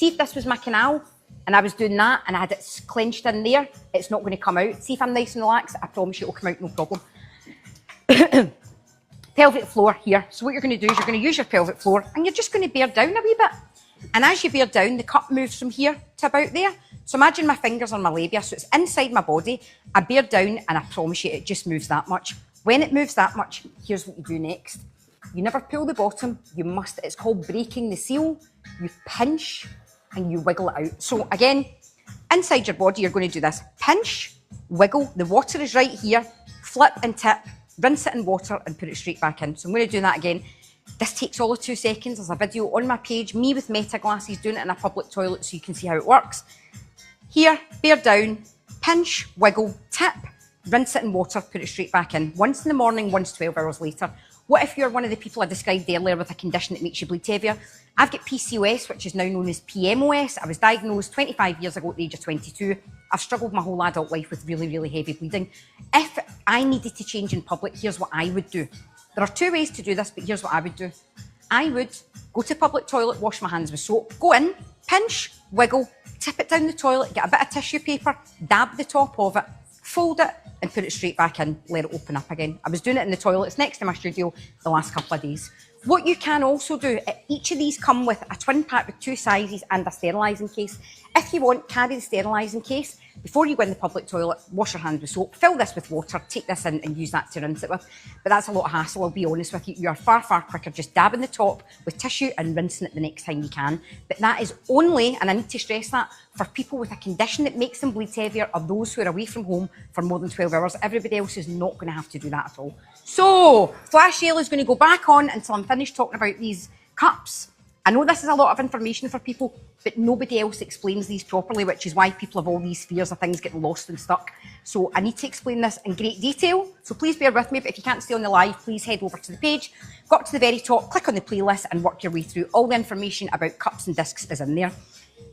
if this was my canal and I was doing that and I had it clenched in there, it's not going to come out. See if I'm nice and relaxed, I promise you it'll come out, no problem. Pelvic floor here. So what you're going to do is you're going to use your pelvic floor and you're just going to bear down a wee bit. And as you bear down, the cup moves from here to about there. So imagine my fingers on my labia, so it's inside my body. I bear down and I promise you it just moves that much. When it moves that much, here's what you do next. You never pull the bottom, you must, it's called breaking the seal. You pinch and you wiggle it out. So again, inside your body, you're going to do this. Pinch, wiggle, the water is right here, flip and tip, rinse it in water and put it straight back in. So I'm going to do that again. This takes all of 2 seconds. There's a video on my page, me with Meta glasses doing it in a public toilet so you can see how it works. Here, bear down, pinch, wiggle, tip, rinse it in water, put it straight back in. Once in the morning, once 12 hours later. What if you're one of the people I described earlier with a condition that makes you bleed heavier? I've got PCOS, which is now known as PMOS. I was diagnosed 25 years ago at the age of 22. I've struggled my whole adult life with really, really heavy bleeding. If I needed to change in public, here's what I would do. There are 2 ways to do this, but here's what I would do. I would go to a public toilet, wash my hands with soap, go in, pinch, wiggle, tip it down the toilet, get a bit of tissue paper, dab the top of it, fold it and put it straight back in, let it open up again. I was doing it in the toilets next to my studio the last couple of days. What you can also do, each of these come with a twin pack with 2 sizes and a sterilising case. If you want, carry the sterilising case. Before you go in the public toilet, wash your hands with soap, fill this with water, take this in and use that to rinse it with. But that's a lot of hassle, I'll be honest with you. You are far, far quicker just dabbing the top with tissue and rinsing it the next time you can. But that is only, and I need to stress that, for people with a condition that makes them bleed heavier or those who are away from home for more than 12 hours. Everybody else is not going to have to do that at all. So, flash sale is going to go back on until I'm finished talking about these cups. I know this is a lot of information for people, but nobody else explains these properly, which is why people have all these fears of things getting lost and stuck. So I need to explain this in great detail. So please bear with me, but if you can't stay on the live, please head over to the page, go up to the very top, click on the playlist and work your way through. All the information about cups and discs is in there.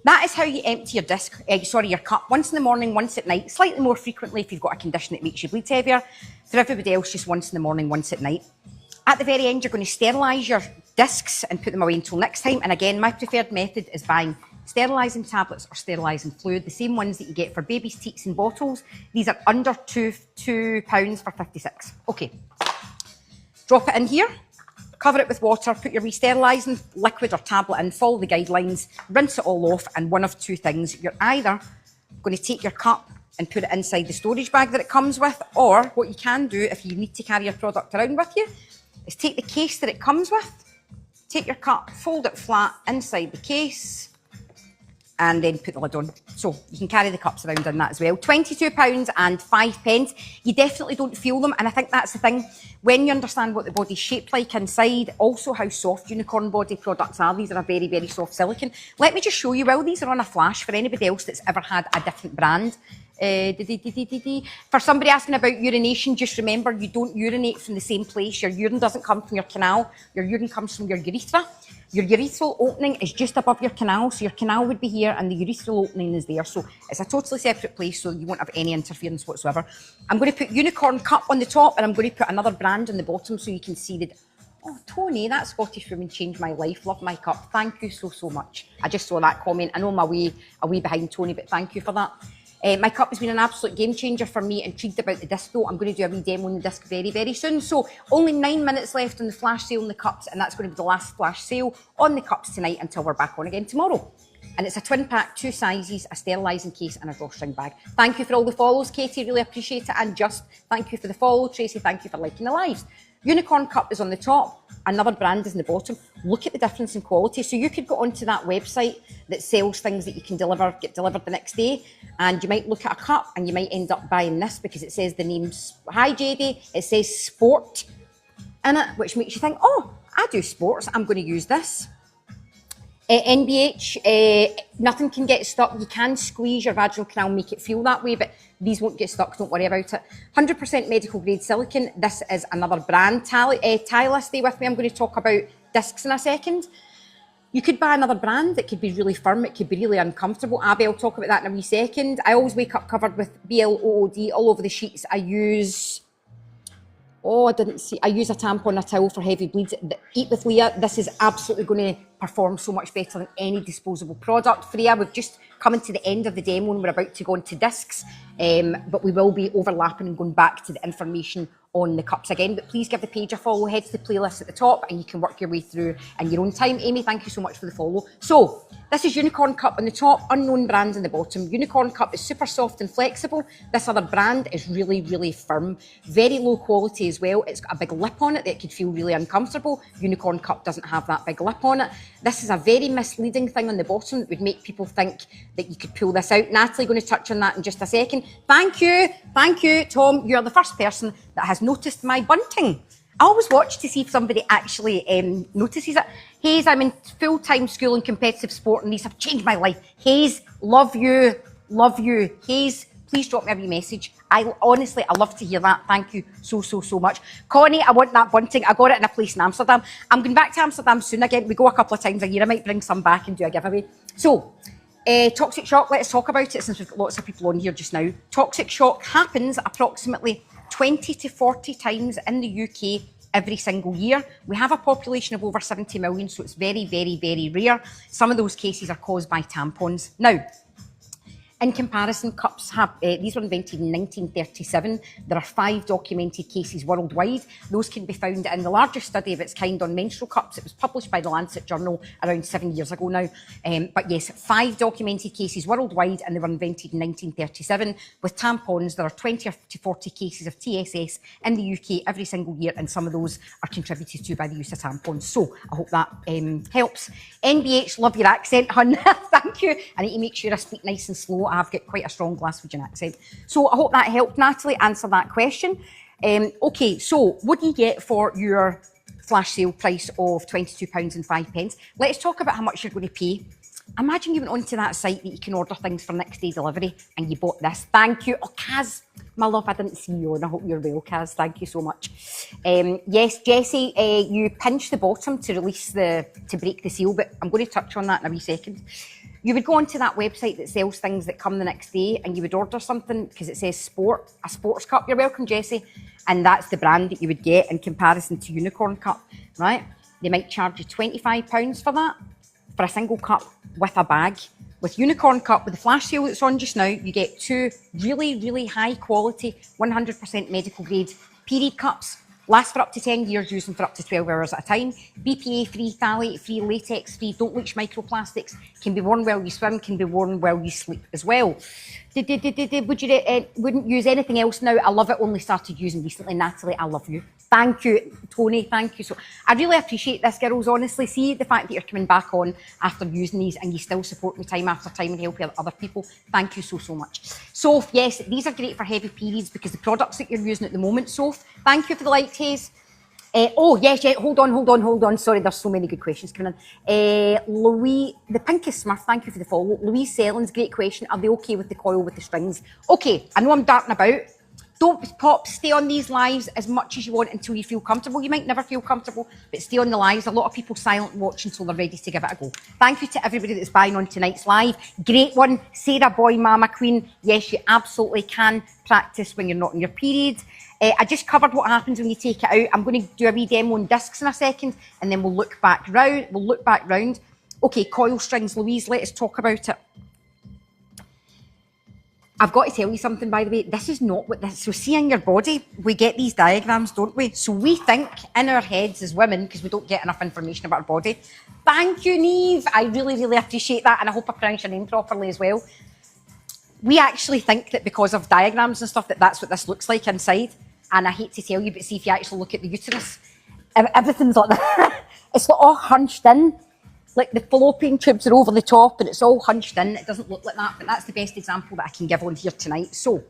That is how you empty your your cup. Once in the morning, once at night, slightly more frequently if you've got a condition that makes you bleed heavier. For everybody else, just once in the morning, once at night. At the very end, you're going to sterilise your discs and put them away until next time. And again, my preferred method is buying sterilising tablets or sterilising fluid, the same ones that you get for babies' teats and bottles. These are under £2 for 56. Okay, drop it in here, cover it with water, put your re-sterilising liquid or tablet in, follow the guidelines, rinse it all off, and one of 2 things. You're either going to take your cup and put it inside the storage bag that it comes with, or what you can do if you need to carry your product around with you is take the case that it comes with, take your cup, fold it flat inside the case, and then put the lid on. So you can carry the cups around in that as well. £22 and 5 pence. You definitely don't feel them, and I think that's the thing. When you understand what the body's shaped like inside, also how soft Unicorn body products are, these are a very, very soft silicone. Let me just show you, while these are on a flash, for anybody else that's ever had a different brand. For somebody asking about urination, just remember you don't urinate from the same place. Your urine doesn't come from your canal. Your urine comes from your urethra. Your urethral opening is just above your canal, so your canal would be here and the urethral opening is there. So it's a totally separate place, so you won't have any interference whatsoever. I'm going to put Unicorn cup on the top and I'm going to put another brand on the bottom so you can see the... Oh, Tony, that Scottish woman changed my life. Love my cup. Thank you so, so much. I just saw that comment. I know I'm a way behind Tony, but thank you for that. My cup has been an absolute game changer for me. Intrigued about the disc though. I'm going to do a wee demo on the disc very, very soon. So only 9 minutes left on the flash sale on the cups, and that's going to be the last flash sale on the cups tonight until we're back on again tomorrow. And it's a twin pack, 2 sizes, a sterilising case and a drawstring bag. Thank you for all the follows, Katie, really appreciate it. And just thank you for the follow. Tracy, thank you for liking the lives. Unicorn cup is on the top, another brand is in the bottom. Look at the difference in quality. So you could go onto that website that sells things that you can get delivered the next day, and you might look at a cup and you might end up buying this because it says the name, hi JD, it says sport in it, which makes you think, oh, I do sports, I'm going to use this. NBH, nothing can get stuck. You can squeeze your vaginal canal and make it feel that way, but these won't get stuck, don't worry about it. 100% medical grade silicone. This is another brand. Tyler, stay with me. I'm going to talk about discs in a second. You could buy another brand that could be really firm, it could be really uncomfortable. Abby, I'll talk about that in a wee second. I always wake up covered with BLOOD all over the sheets. I use a tampon, a towel for heavy bleeds. Eat with Leah, this is absolutely going to perform so much better than any disposable product. Freya, we've just coming to the end of the demo and we're about to go into discs, but we will be overlapping and going back to the information on the cups again. But please give the page a follow, head to the playlist at the top and you can work your way through in your own time. Amy, thank you so much for the follow. So this is Unicorn Cup on the top, unknown brand on the bottom. Unicorn Cup is super soft and flexible. This other brand is really, really firm. Very low quality as well. It's got a big lip on it that could feel really uncomfortable. Unicorn Cup doesn't have that big lip on it. This is a very misleading thing on the bottom that would make people think that you could pull this out. Natalie, going to touch on that in just a second. Thank you, Tom. You're the first person that has noticed my bunting. I always watch to see if somebody actually notices it. Hayes, I'm in full-time school and competitive sport and these have changed my life. Hayes, love you. Hayes, please drop me a wee message. Honestly, I love to hear that. Thank you so much. Connie, I want that bunting. I got it in a place in Amsterdam. I'm going back to Amsterdam soon again. We go a couple of times a year. I might bring some back and do a giveaway. So, toxic shock, let's talk about it since we've got lots of people on here just now. Toxic shock happens approximately 20 to 40 times in the UK every single year. We have a population of over 70 million, so it's very, very, very rare. Some of those cases are caused by tampons. Now, in comparison, cups have, these were invented in 1937. There are 5 documented cases worldwide. Those can be found in the largest study of its kind on menstrual cups. It was published by the Lancet Journal around 7 years ago now. But yes, 5 documented cases worldwide, and they were invented in 1937. With tampons, there are 20 to 40 cases of TSS in the UK every single year, and some of those are contributed to by the use of tampons. So I hope that helps. NBH, love your accent, hun. Thank you. I need to make sure I speak nice and slow. I've got quite a strong Glaswegian accent. So I hope that helped, Natalie, answer that question. Okay, so what do you get for your flash sale price of £22.05? Let's talk about how much you're going to pay. Imagine you went onto that site that you can order things for next day delivery and you bought this. Thank you. Oh, Kaz, my love, I didn't see you and I hope you're well, Kaz. Thank you so much. Yes, Jessie, you pinch the bottom to break the seal, but I'm going to touch on that in a wee second. You would go onto that website that sells things that come the next day and you would order something because it says sport, a sports cup. You're welcome, Jessie. And that's the brand that you would get in comparison to Unicorn Cup, right? They might charge you £25 for that, for a single cup with a bag. With Unicorn Cup, with the flash sale that's on just now, you get 2 really, really high quality, 100% medical grade period cups. Last for up to 10 years, using for up to 12 hours at a time. BPA-free, phthalate-free, latex-free, don't leach microplastics, can be worn while you swim, can be worn while you sleep as well. Wouldn't use anything else now. I love it, only started using recently. Natalie, I love you. Thank you, Tony, thank you. So I really appreciate this, girls, honestly. See the fact that you're coming back on after using these and you still support me time after time and help other people. Thank you so much. Soph, yes, these are great for heavy periods because the products that you're using at the moment, Soph, thank you for the light, Hayes. Oh, yes, hold on. Sorry, there's so many good questions coming in. Louise, the Pinkest Smurf, thank you for the follow. Louise Sellens, great question. Are they okay with the coil with the strings? Okay, I know I'm darting about. Don't pop, stay on these lives as much as you want until you feel comfortable. You might never feel comfortable, but stay on the lives. A lot of people silent watch until they're ready to give it a go. Thank you to everybody that's buying on tonight's live. Great one. Sarah Boy, Mama Queen. Yes, you absolutely can practice when you're not on your period. I just covered what happens when you take it out. I'm going to do a wee demo on discs in a second, and then we'll look back round. Okay, coil strings, Louise, let us talk about it. I've got to tell you something, by the way. This is not what this... So see in your body, we get these diagrams, don't we? So we think in our heads as women, because we don't get enough information about our body. Thank you, Neve. I really, really appreciate that, and I hope I pronounced your name properly as well. We actually think that because of diagrams and stuff, that's what this looks like inside. And I hate to tell you, but see if you actually look at the uterus, everything's like that. It's like all hunched in. Like the fallopian tubes are over the top and it's all hunched in. It doesn't look like that, but that's the best example that I can give on here tonight. So,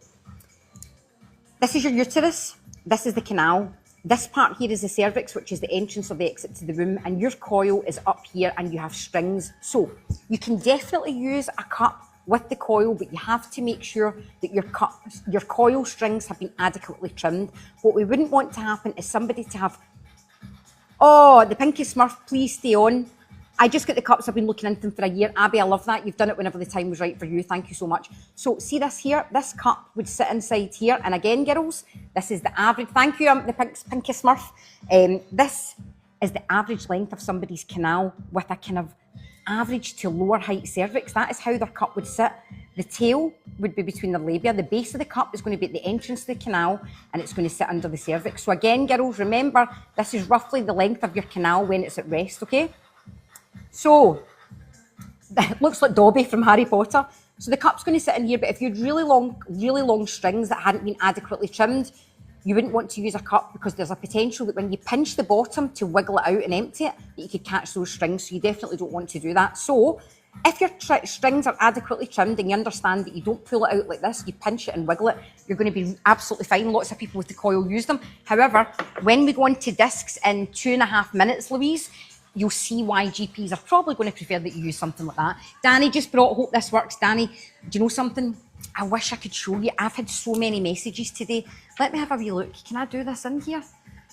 this is your uterus. This is the canal. This part here is the cervix, which is the entrance or the exit to the room, and your coil is up here and you have strings. So you can definitely use a cup with the coil, but you have to make sure that your coil strings have been adequately trimmed. What we wouldn't want to happen is somebody to have, oh, the Pinky Smurf, please stay on. I just got the cups, I've been looking into them for a year. Abby, I love that. You've done it whenever the time was right for you. Thank you so much. So see this here? This cup would sit inside here. And again, girls, this is the average. Thank you, the Pinky Smurf. This is the average length of somebody's canal with a kind of average to lower height cervix. That is how their cup would sit. The tail would be between the labia. The base of the cup is going to be at the entrance to the canal and it's going to sit under the cervix. So again, girls, remember, this is roughly the length of your canal when it's at rest, okay? So, it looks like Dobby from Harry Potter. So the cup's going to sit in here, but if you had really long strings that hadn't been adequately trimmed, you wouldn't want to use a cup because there's a potential that when you pinch the bottom to wiggle it out and empty it, that you could catch those strings. So you definitely don't want to do that. So if your strings are adequately trimmed and you understand that you don't pull it out like this, you pinch it and wiggle it, you're going to be absolutely fine. Lots of people with the coil use them. However, when we go into discs in 2.5 minutes, Louise, you'll see why GPs are probably going to prefer that you use something like that. Danny just brought, hope this works. Danny, do you know something? I wish I could show you. I've had so many messages today. Let me have a wee look. Can I do this in here?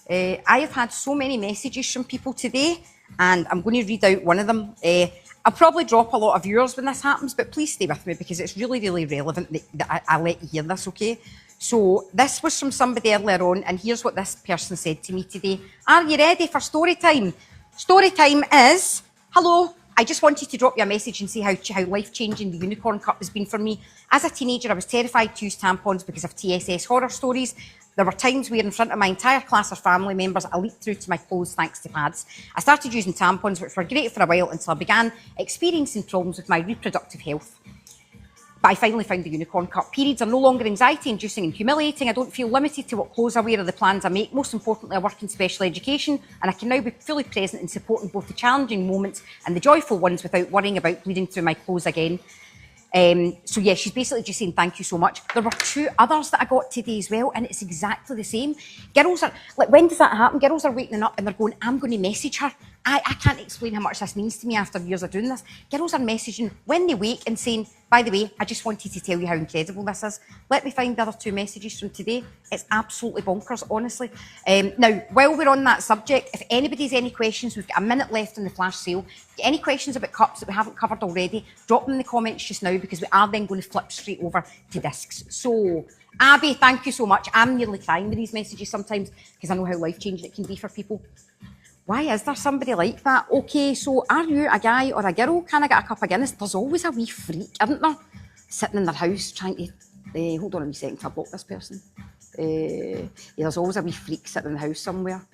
I have had so many messages from people today, and I'm going to read out one of them. I'll probably drop a lot of viewers when this happens, but please stay with me because it's really, really relevant that I let you hear this, okay? So this was from somebody earlier on, and here's what this person said to me today. Are you ready for story time? Story time is, hello, I just wanted to drop you a message and see how life-changing the Unicorn Cup has been for me. As a teenager, I was terrified to use tampons because of TSS horror stories. There were times where in front of my entire class of family members, I leaked through to my clothes thanks to pads. I started using tampons, which were great for a while until I began experiencing problems with my reproductive health. But I finally found the Unicorn Cup. Periods are no longer anxiety-inducing and humiliating. I don't feel limited to what clothes I wear or the plans I make. Most importantly, I work in special education and I can now be fully present in supporting both the challenging moments and the joyful ones without worrying about bleeding through my clothes again. So yeah, she's basically just saying thank you so much. There were 2 others that I got today as well, and it's exactly the same. Girls are, like, when does that happen? Girls are waking up and they're going, I'm going to message her. I can't explain how much this means to me after years of doing this. Girls are messaging when they wake and saying, by the way, I just wanted to tell you how incredible this is. Let me find the other 2 messages from today. It's absolutely bonkers, honestly. Now, while we're on that subject, if anybody's any questions, we've got a minute left in the flash sale. Any questions about cups that we haven't covered already, drop them in the comments just now because we are then going to flip straight over to discs. So, Abby, thank you so much. I'm nearly crying with these messages sometimes because I know how life-changing it can be for people. Why is there somebody like that? Okay, so are you a guy or a girl? Can I get a cup of Guinness? There's always a wee freak, isn't there? Sitting in their house trying to... hold on a wee second to block this person. Yeah, there's always a wee freak sitting in the house somewhere.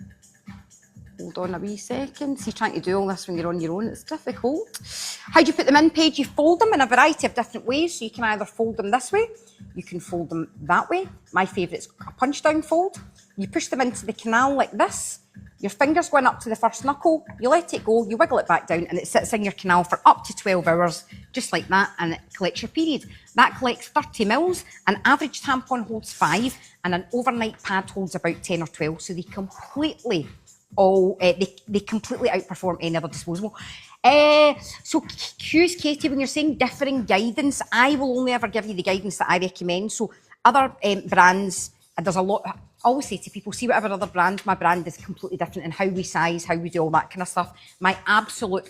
Hold on a wee second. See, trying to do all this when you're on your own, it's difficult. How do you put them in, Paige? You fold them in a variety of different ways. So you can either fold them this way, you can fold them that way. My favourite's a punch-down fold. You push them into the canal like this. Your finger's going up to the first knuckle, you let it go, you wiggle it back down and it sits in your canal for up to 12 hours, just like that, and it collects your period. That collects 30 mils, an average tampon holds 5, and an overnight pad holds about 10 or 12, so they completely outperform any other disposable. So Hughes, Katie, when you're saying differing guidance, I will only ever give you the guidance that I recommend. So other brands, there's a lot... I always say to people, see whatever other brand, my brand is completely different in how we size, how we do all that kind of stuff. My absolute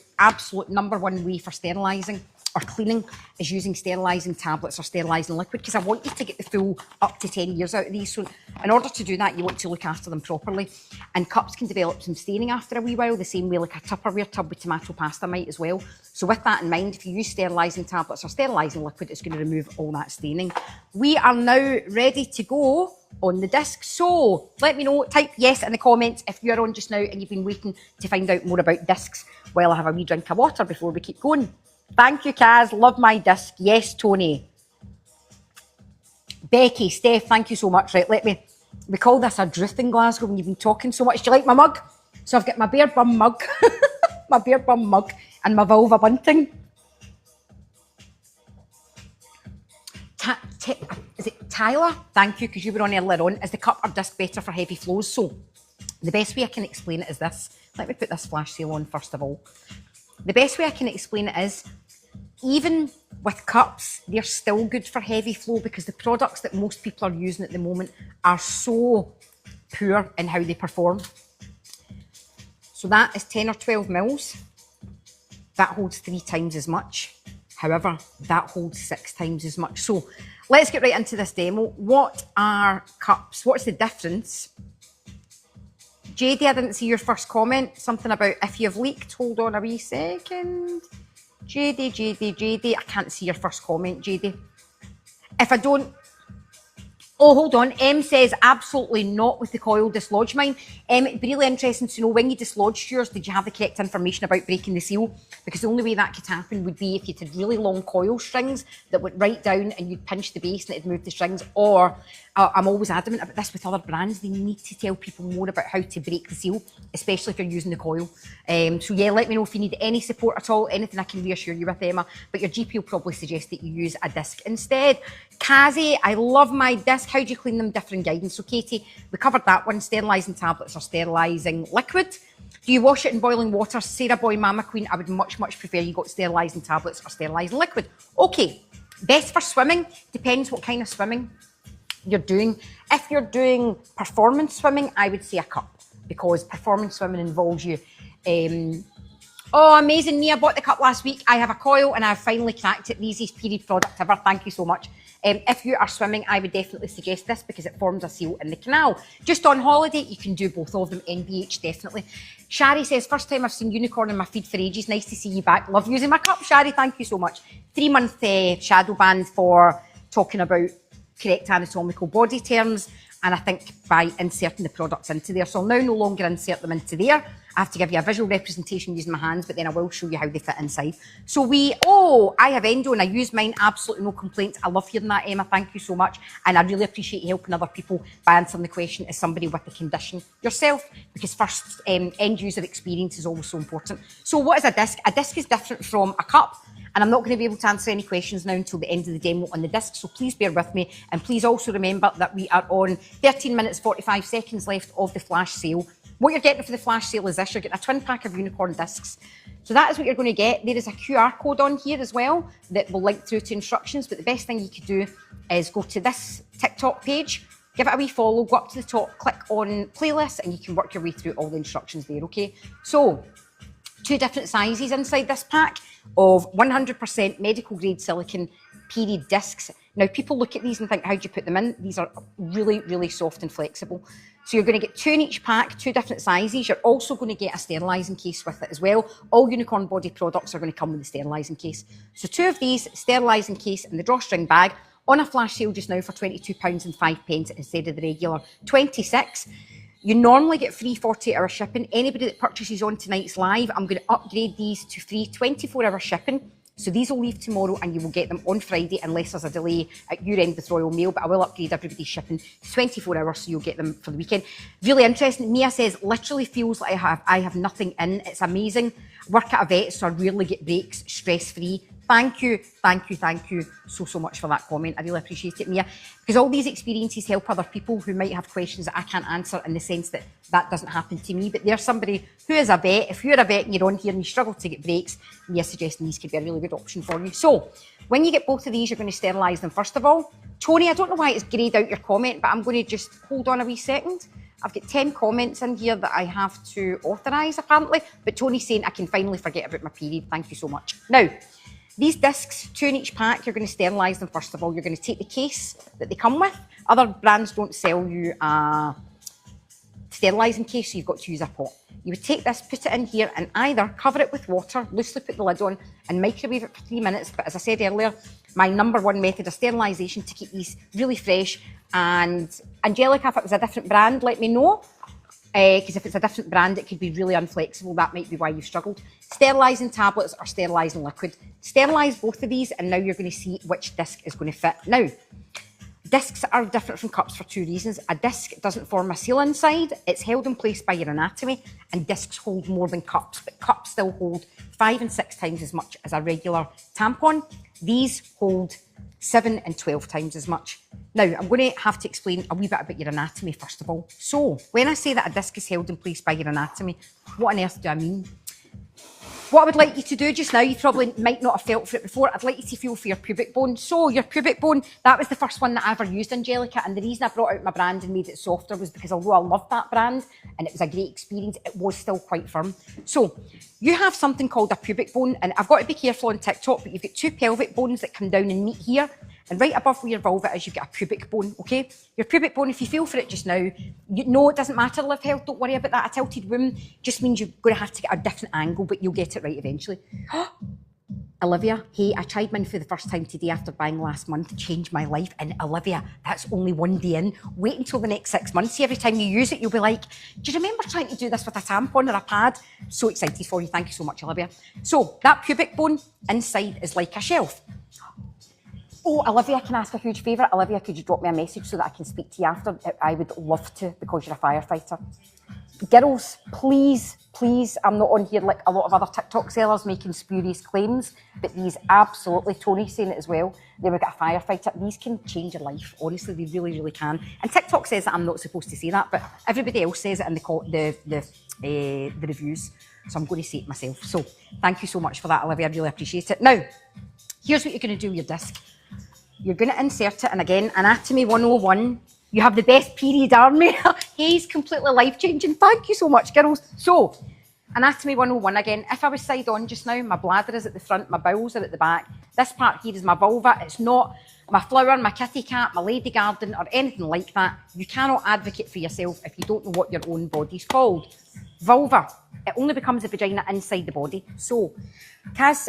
number one way for sterilising or cleaning is using sterilising tablets or sterilising liquid because I want you to get the full up to 10 years out of these. So in order to do that, you want to look after them properly. And cups can develop some staining after a wee while, the same way like a Tupperware tub with tomato pasta might as well. So with that in mind, if you use sterilising tablets or sterilising liquid, it's going to remove all that staining. We are now ready to go on the disc. So let me know, type yes in the comments if you're on just now and you've been waiting to find out more about discs while I have a wee drink of water before we keep going. Thank you, Kaz. Love my disc. Yes, Tony. Becky, Steph, thank you so much. Right, we call this a druth in Glasgow when you've been talking so much. Do you like my mug? So I've got my bare bum mug, my bare bum mug and my vulva bunting. Is it Tyler? Thank you, because you were on earlier on. Is the cup or disc better for heavy flows? So The best way I can explain it is this. Let me put this flash sale on first of all. The best way I can explain it is, even with cups, they're still good for heavy flow because the products that most people are using at the moment are so poor in how they perform. So that is 10 or 12 mils. That holds 3 times as much. However, that holds 6 times as much. So let's get right into this demo. What are cups? What's the difference? JD, I didn't see your first comment. Something about if you've leaked. Hold on a wee second. JD, I can't see your first comment, JD. If I don't... Oh, hold on. M says absolutely not with the coil dislodge mine. It'd be really interesting to know when you dislodged yours, did you have the correct information about breaking the seal? Because the only way that could happen would be if you had really long coil strings that went right down and you'd pinch the base and it'd move the strings. Or I'm always adamant about this with other brands. They need to tell people more about how to break the seal, especially if you're using the coil. So yeah, let me know if you need any support at all, anything I can reassure you with, Emma. But your GP will probably suggest that you use a disc instead. Kazi, I love my disc. How do you clean them? Different guidance. So Katie, we covered that one. Sterilising tablets or sterilising liquid. Do you wash it in boiling water? Sarah Boy, Mama Queen, I would much prefer you got sterilising tablets or sterilising liquid. Okay, best for swimming. Depends what kind of swimming you're doing. If you're doing performance swimming, I would say a cup, because performance swimming involves you. Oh, amazing, Mia, bought the cup last week. I have a coil and I've finally cracked it. The easiest period product ever. Thank you so much. If you are swimming, I would definitely suggest this because it forms a seal in the canal. Just on holiday, you can do both of them. NBH, definitely. Shari says, first time I've seen unicorn in my feed for ages. Nice to see you back. Love using my cup, Shari. Thank you so much. 3-month shadow ban for talking about correct anatomical body terms. And I think by inserting the products into there. So I'll now no longer insert them into there. I have to give you a visual representation using my hands, but then I will show you how they fit inside. So I have endo and I use mine, absolutely no complaints. I love hearing that, Emma, thank you so much. And I really appreciate you helping other people by answering the question as somebody with the condition yourself, because first end user experience is always so important. So what is a disc? A disc is different from a cup. And I'm not going to be able to answer any questions now until the end of the demo on the disc, so please bear with me. And please also remember that we are on 13 minutes, 45 seconds left of the flash sale. What you're getting for the flash sale is this. You're getting a twin pack of unicorn discs. So that is what you're going to get. There is a QR code on here as well that will link through to instructions, but the best thing you could do is go to this TikTok page, give it a wee follow, go up to the top, click on playlists, and you can work your way through all the instructions there, okay? So, 2 different sizes inside this pack of 100% medical grade silicone period discs. Now, people look at these and think, how do you put them in? These are really soft and flexible. So you're going to get 2 in each pack, 2 different sizes. You're also going to get a sterilising case with it as well. All Unicorn Body products are going to come with a sterilising case. So 2 of these, sterilising case and the drawstring bag, on a flash sale just now for £22.05 instead of the regular 26. You normally get free 48-hour shipping. Anybody that purchases on tonight's live, I'm going to upgrade these to free 24-hour shipping. So these will leave tomorrow and you will get them on Friday unless there's a delay at your end with Royal Mail, but I will upgrade everybody's shipping to 24 hours so you'll get them for the weekend. Really interesting. Mia says, literally feels like I have nothing in. It's amazing. Work at a vet, so I rarely get breaks, stress-free. Thank you so much for that comment. I really appreciate it, Mia, because all these experiences help other people who might have questions that I can't answer, in the sense that that doesn't happen to me. But there's somebody who is a vet. If you're a vet and you're on here and you struggle to get breaks, Mia suggesting these could be a really good option for you. So when you get both of these, you're going to sterilise them first of all. Tony, I don't know why it's greyed out your comment, but I'm going to just hold on a wee second. I've got 10 comments in here that I have to authorise, apparently. But Tony's saying I can finally forget about my period. Thank you so much. Now, these discs, 2 in each pack, you're going to sterilise them first of all. You're going to take the case that they come with. Other brands don't sell you a sterilising case, so you've got to use a pot. You would take this, put it in here, and either cover it with water, loosely put the lid on, and microwave it for 3 minutes. But as I said earlier, my #1 method of sterilisation to keep these really fresh. And Angelica, if it was a different brand, let me know. Because if it's a different brand, it could be really unflexible. That might be why you've struggled. Sterilising tablets or sterilising liquid. Sterilise both of these, and now you're going to see which disc is going to fit. Now, Discs are different from cups for two reasons. A disc doesn't form a seal inside, it's held in place by your anatomy, and discs hold more than cups, but cups still hold 5 and 6 times as much as a regular tampon. These hold 7 and 12 times as much. Now, I'm going to have to explain a wee bit about your anatomy first of all. So, when I say that a disc is held in place by your anatomy, what on earth do I mean? What I would like you to do just now, you probably might not have felt for it before, I'd like you to feel for your pubic bone. So your pubic bone, that was the first one that I ever used, Angelica, and the reason I brought out my brand and made it softer was because although I loved that brand and it was a great experience, it was still quite firm. So you have something called a pubic bone, and I've got to be careful on TikTok, but you've got 2 pelvic bones that come down and meet here, and right above where your vulva is, you've got a pubic bone, okay? Your pubic bone, if you feel for it just now, you know it doesn't matter, live health, don't worry about that. A tilted womb just means you're going to have to get a different angle, but you'll get it right eventually. Olivia, hey, I tried mine for the first time today after buying last month, changed my life. And Olivia, that's only 1 day in. Wait until the next 6 months. See, every time you use it, you'll be like, do you remember trying to do this with a tampon or a pad? So excited for you. Thank you so much, Olivia. So that pubic bone inside is like a shelf. Oh, Olivia, can I ask a huge favour? Olivia, could you drop me a message so that I can speak to you after? I would love to, because you're a firefighter. Girls, please, I'm not on here like a lot of other TikTok sellers making spurious claims, but these absolutely, Tony's saying it as well, they were got a firefighter. These can change your life. Honestly, they really, really can. And TikTok says that I'm not supposed to say that, but everybody else says it in the reviews. So I'm going to say it myself. So thank you so much for that, Olivia. I really appreciate it. Now, here's what you're going to do with your disc. You're going to insert it, and again, Anatomy 101. You have the best period army. He's completely life-changing. Thank you so much, girls. So, Anatomy 101 again. If I was side on just now, my bladder is at the front, my bowels are at the back. This part here is my vulva. It's not my flower, my kitty cat, my lady garden, or anything like that. You cannot advocate for yourself if you don't know what your own body's called. Vulva. It only becomes a vagina inside the body. So, Kaz,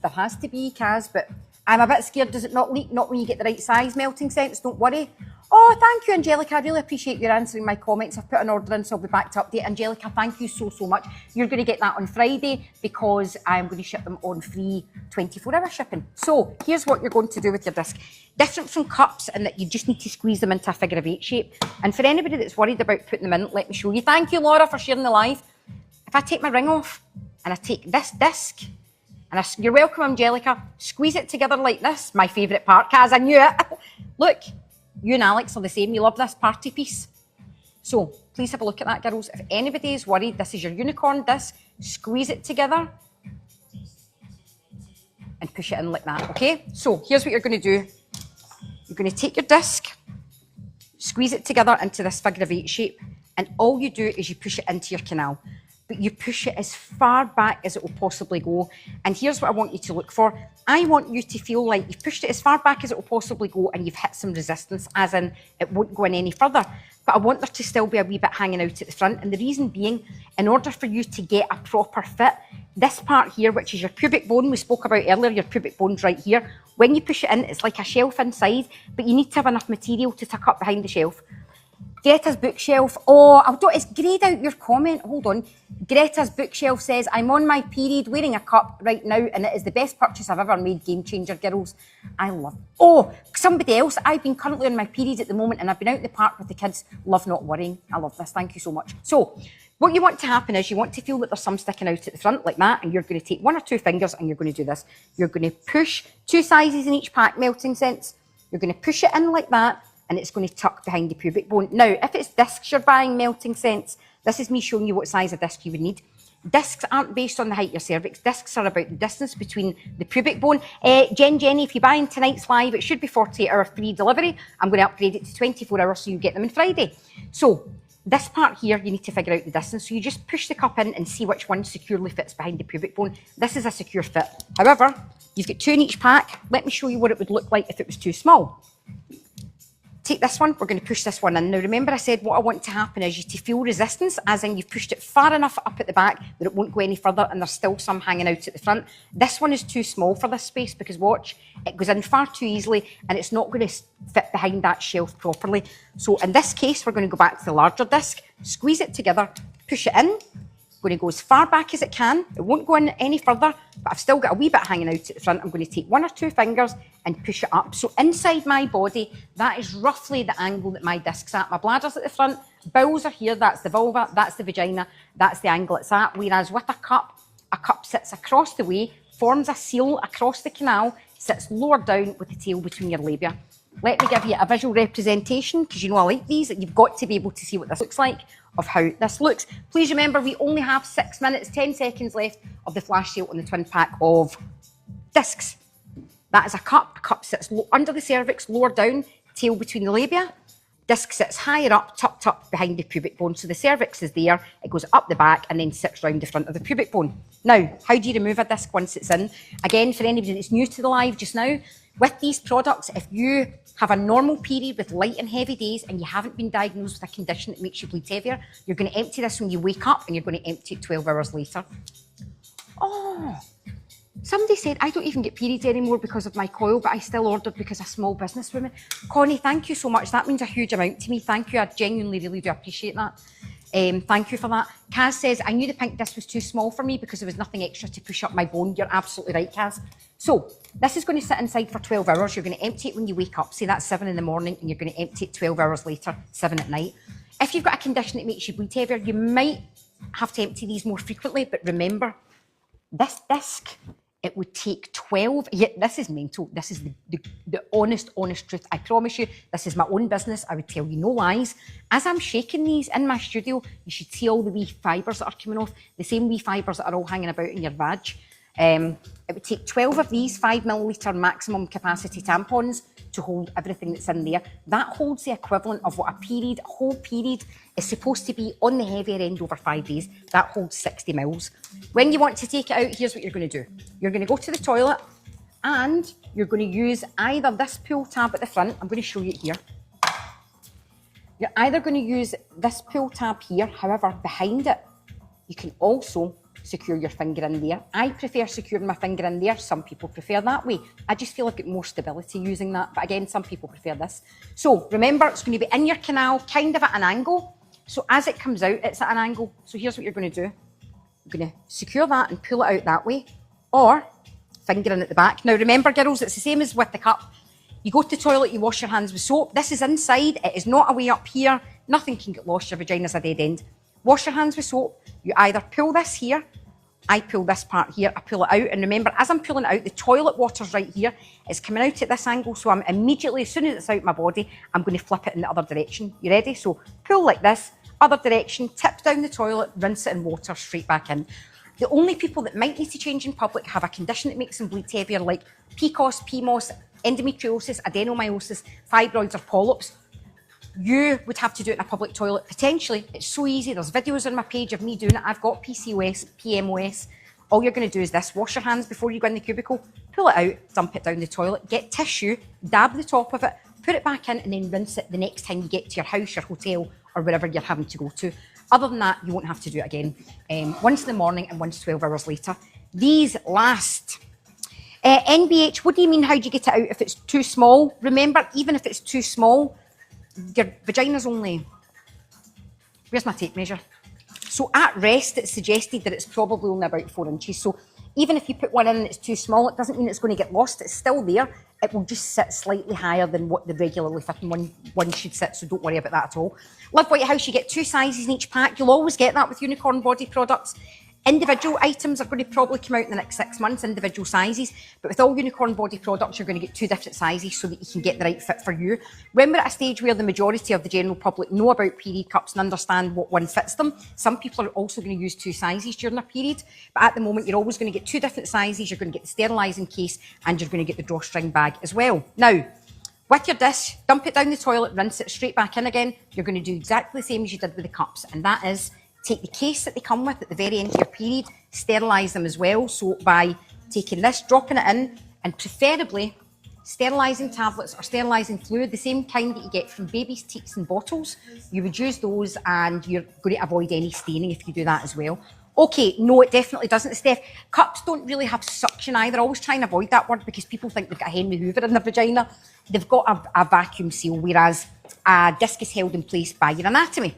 there has to be Kaz, but I'm a bit scared, does it not leak? Not when you get the right size, Melting Sense, don't worry. Oh, thank you, Angelica. I really appreciate your answering my comments. I've put an order in, so I'll be back to update. Angelica, thank you so, so much. You're going to get that on Friday because I'm going to ship them on free 24-hour shipping. So here's what you're going to do with your disc. Different from cups in that you just need to squeeze them into a figure of 8 shape. And for anybody that's worried about putting them in, let me show you. Thank you, Laura, for sharing the live. If I take my ring off and I take this disc, and you're welcome, Angelica. Squeeze it together like this. My favourite part, Kaz, I knew it. Look, you and Alex are the same. You love this party piece. So please have a look at that, girls. If anybody is worried, this is your unicorn disc. Squeeze it together and push it in like that, okay? So here's what you're going to do. You're going to take your disc, squeeze it together into this figure of 8 shape, and all you do is you push it into your canal. But you push it as far back as it will possibly go. And here's what I want you to look for. I want you to feel like you've pushed it as far back as it will possibly go and you've hit some resistance, as in it won't go in any further. But I want there to still be a wee bit hanging out at the front. And the reason being, in order for you to get a proper fit, this part here, which is your pubic bone, we spoke about earlier, your pubic bone's right here. When you push it in, it's like a shelf inside, but you need to have enough material to tuck up behind the shelf. Greta's bookshelf. Oh, it's greyed out your comment. Hold on. Greta's bookshelf says, I'm on my period wearing a cup right now and it is the best purchase I've ever made. Game changer, girls. I love. Oh, somebody else. I've been currently on my period at the moment and I've been out in the park with the kids. Love not worrying. I love this. Thank you so much. So what you want to happen is you want to feel that there's some sticking out at the front like that, and you're going to take 1 or 2 fingers and you're going to do this. You're going to push 2 sizes in each pack, Melting Sense. You're going to push it in like that, and it's going to tuck behind the pubic bone. Now, if it's discs you're buying, Melting Sense, this is me showing you what size of disc you would need. Discs aren't based on the height of your cervix. Discs are about the distance between the pubic bone. Jenny, if you buy in tonight's live, it should be 48-hour free delivery. I'm going to upgrade it to 24 hours so you get them on Friday. So this part here, you need to figure out the distance. So you just push the cup in and see which one securely fits behind the pubic bone. This is a secure fit. However, you've got 2 in each pack. Let me show you what it would look like if it was too small. Take this one, we're going to push this one in. Now remember I said what I want to happen is you to feel resistance, as in you've pushed it far enough up at the back that it won't go any further and there's still some hanging out at the front. This one is too small for this space because watch, it goes in far too easily and it's not going to fit behind that shelf properly. So in this case, we're going to go back to the larger disc, squeeze it together, push it in, going to go as far back as it can. It won't go in any further, but I've still got a wee bit hanging out at the front. I'm going to take 1 or 2 fingers and push it up. So inside my body, that is roughly the angle that my disc's at. My bladder's at the front, bowels are here, that's the vulva, that's the vagina, that's the angle it's at. Whereas with a cup sits across the way, forms a seal across the canal, sits lower down with the tail between your labia. Let me give you a visual representation, because you know I like these, and you've got to be able to see what this looks like, of how this looks. Please remember, we only have 6 minutes, 10 seconds left of the flash sale on the twin pack of discs. That is a cup. Cup sits under the cervix, lower down, tail between the labia. Disc sits higher up, tucked up behind the pubic bone. So the cervix is there, it goes up the back and then sits round the front of the pubic bone. Now, how do you remove a disc once it's in? Again, for anybody that's new to the live just now, with these products, if you have a normal period with light and heavy days and you haven't been diagnosed with a condition that makes you bleed heavier, you're going to empty this when you wake up and you're going to empty it 12 hours later. Oh, somebody said, I don't even get periods anymore because of my coil, but I still ordered because I'm a small businesswoman. Connie, thank you so much. That means a huge amount to me. Thank you. I genuinely really do appreciate that. Thank you for that. Kaz says, I knew the pink disc was too small for me because there was nothing extra to push up my bone. You're absolutely right, Kaz. So this is going to sit inside for 12 hours. You're going to empty it when you wake up. Say that's 7 in the morning and you're going to empty it 12 hours later, 7 at night. If you've got a condition that makes you bleed heavier, you might have to empty these more frequently. But remember, this disc, it would take 12, yeah, this is mental. This is the honest truth. I promise you, this is my own business. I would tell you no lies. As I'm shaking these in my studio, you should see all the wee fibres that are coming off, the same wee fibres that are all hanging about in your vag. It would take 12 of these 5ml maximum capacity tampons to hold everything that's in there. That holds the equivalent of what a whole period is supposed to be on the heavier end over 5 days. That holds 60 mils. When you want to take it out, here's what you're going to do. You're going to go to the toilet and you're going to use either this pull tab at the front. I'm going to show you it here. You're either going to use this pull tab here. However, behind it, you can also secure your finger in there. I prefer securing my finger in there. Some people prefer that way. I just feel I've got more stability using that. But again, some people prefer this. So remember, it's going to be in your canal, kind of at an angle. So as it comes out, it's at an angle. So here's what you're going to do. You're going to secure that and pull it out that way. Or finger in at the back. Now remember, girls, it's the same as with the cup. You go to the toilet, you wash your hands with soap. This is inside. It is not away up here. Nothing can get lost. Your vagina's a dead end. Wash your hands with soap. You either pull this here, I pull this part here, I pull it out. And remember, as I'm pulling it out, the toilet water's right here. It's coming out at this angle. So I'm immediately, as soon as it's out my body, I'm going to flip it in the other direction. You ready? So pull like this, other direction, tip down the toilet, rinse it in water, straight back in. The only people that might need to change in public have a condition that makes them bleed heavier, like PCOS, PMOS, endometriosis, adenomyosis, fibroids or polyps. You would have to do it in a public toilet, potentially. It's so easy. There's videos on my page of me doing it. I've got PCOS, PMOS. All you're going to do is this. Wash your hands before you go in the cubicle, pull it out, dump it down the toilet, get tissue, dab the top of it, put it back in, and then rinse it the next time you get to your house, your hotel, or wherever you're having to go to. Other than that, you won't have to do it again. Once in the morning and once 12 hours later. These last. NBH, what do you mean, how do you get it out if it's too small? Remember, even if it's too small, your vagina's only, where's my tape measure? So at rest, it's suggested that it's probably only about 4 inches. So even if you put one in and it's too small, it doesn't mean it's going to get lost. It's still there. It will just sit slightly higher than what the regularly fitting one should sit. So don't worry about that at all. Live White House, you get 2 sizes in each pack. You'll always get that with Unicorn body products. Individual items are going to probably come out in the next 6 months, individual sizes. But with all Unicorn body products, you're going to get 2 different sizes so that you can get the right fit for you. When we're at a stage where the majority of the general public know about period cups and understand what one fits them, some people are also going to use 2 sizes during their period. But at the moment, you're always going to get 2 different sizes. You're going to get the sterilising case and you're going to get the drawstring bag as well. Now, with your dish, dump it down the toilet, rinse it straight back in again. You're going to do exactly the same as you did with the cups, and that is take the case that they come with at the very end of your period, sterilise them as well. So by taking this, dropping it in, and preferably sterilising tablets or sterilising fluid, the same kind that you get from babies' teats and bottles, you would use those and you're going to avoid any staining if you do that as well. Okay, no, it definitely doesn't, Steph. Cups don't really have suction either. I always try and avoid that word because people think they've got a Henry Hoover in their vagina. They've got a vacuum seal, whereas a disc is held in place by your anatomy.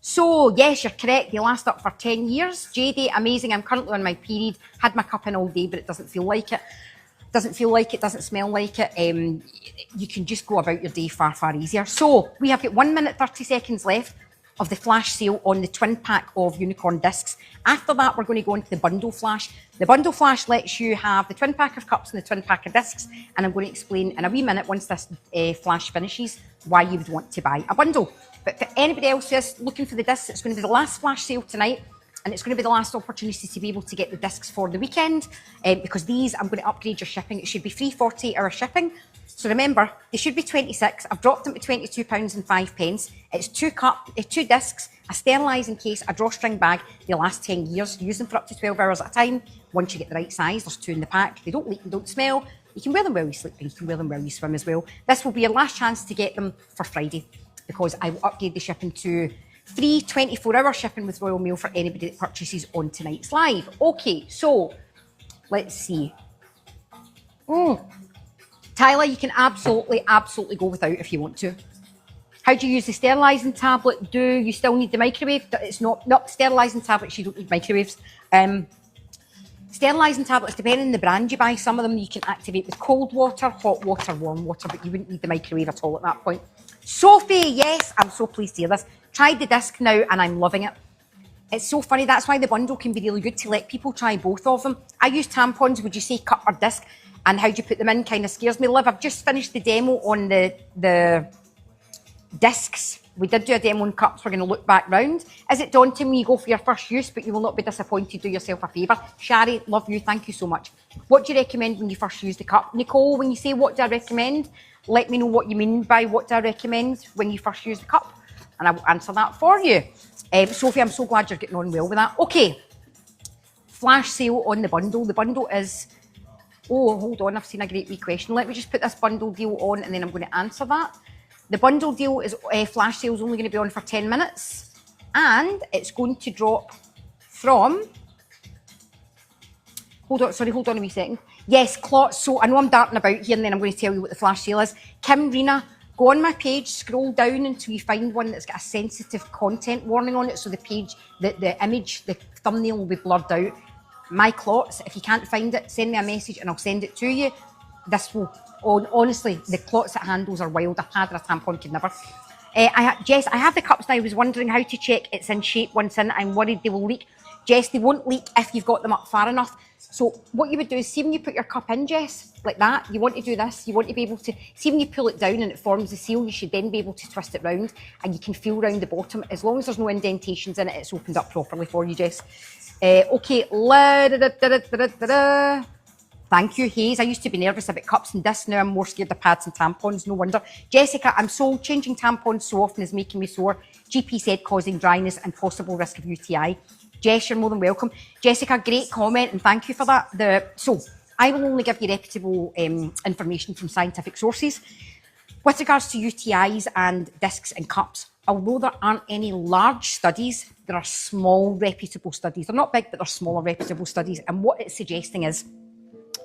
So, yes, you're correct. They last up for 10 years. JD, amazing. I'm currently on my period. Had my cup in all day, but it doesn't feel like it. Doesn't feel like it, doesn't smell like it. You can just go about your day far, far easier. So, we have got 1 minute, 30 seconds left of the flash sale on the twin pack of Unicorn discs. After that, we're going to go into the bundle flash. The bundle flash lets you have the twin pack of cups and the twin pack of discs, and I'm going to explain in a wee minute, once this flash finishes, why you would want to buy a bundle. But for anybody else who's looking for the discs, it's going to be the last flash sale tonight, and it's going to be the last opportunity to be able to get the discs for the weekend, because these, I'm going to upgrade your shipping. It should be free 48-hour shipping. So remember, they should be 26. I've dropped them to £22.05. It's two discs, a sterilising case, a drawstring bag. They last 10 years. Use them for up to 12 hours at a time. Once you get the right size, there's 2 in the pack. They don't leak and don't smell. You can wear them while you sleep, and you can wear them while you swim as well. This will be your last chance to get them for Friday, because I will upgrade the shipping to free 24-hour shipping with Royal Mail for anybody that purchases on tonight's live. Okay, so let's see. Tyler, you can absolutely go without if you want to. How do you use the sterilising tablet? Do you still need the microwave? It's not sterilising tablets, you don't need microwaves. Sterilising tablets, depending on the brand you buy, some of them you can activate with cold water, hot water, warm water, but you wouldn't need the microwave at all at that point. Sophie, yes, I'm so pleased to hear this. Tried the disc now and I'm loving it. It's so funny, that's why the bundle can be really good, to let people try both of them. I use tampons, would you say cup or disc? And how do you put them in kind of scares me. Liv, I've just finished the demo on the discs. We did do a demo on cups, we're going to look back round. Is it daunting when you go for your first use, but you will not be disappointed? Do yourself a favour. Shari, love you, thank you so much. What do you recommend when you first use the cup? Nicole, when you say what do I recommend, let me know what you mean by what do I recommend when you first use the cup, and I will answer that for you. Sophie, I'm so glad you're getting on well with that. Okay, flash sale on the bundle. The bundle is... Oh, hold on, I've seen a great wee question. Let me just put this bundle deal on and then I'm going to answer that. The bundle deal is flash sale is only going to be on for 10 minutes and it's going to drop from... Hold on a wee second. Yes, clots. So I know I'm darting about here and then I'm going to tell you what the flash sale is. Kim, Rena, go on my page, scroll down until you find one that's got a sensitive content warning on it. So the page, the image, the thumbnail will be blurred out. My clots, if you can't find it, send me a message and I'll send it to you. This will, honestly, the clots it handles are wild. A pad or a tampon could never. Jess, I have the cups now. I was wondering how to check it's in shape once in. I'm worried they will leak. Jess, they won't leak if you've got them up far enough. So what you would do is, see when you put your cup in, Jess, like that, you want to do this, you want to be able to, see when you pull it down and it forms a seal, you should then be able to twist it round and you can feel round the bottom. As long as there's no indentations in it, it's opened up properly for you, Jess. Okay, thank you, Hayes. I used to be nervous about cups and discs. Now I'm more scared of pads and tampons. No wonder. Jessica, I'm sold. Changing tampons so often is making me sore. GP said causing dryness and possible risk of UTI. Jess, you're more than welcome. Jessica, great comment and thank you for that. So I will only give you reputable information from scientific sources. With regards to UTIs and discs and cups, although there aren't any large studies, there are small reputable studies. They're not big, but they're smaller reputable studies. And what it's suggesting is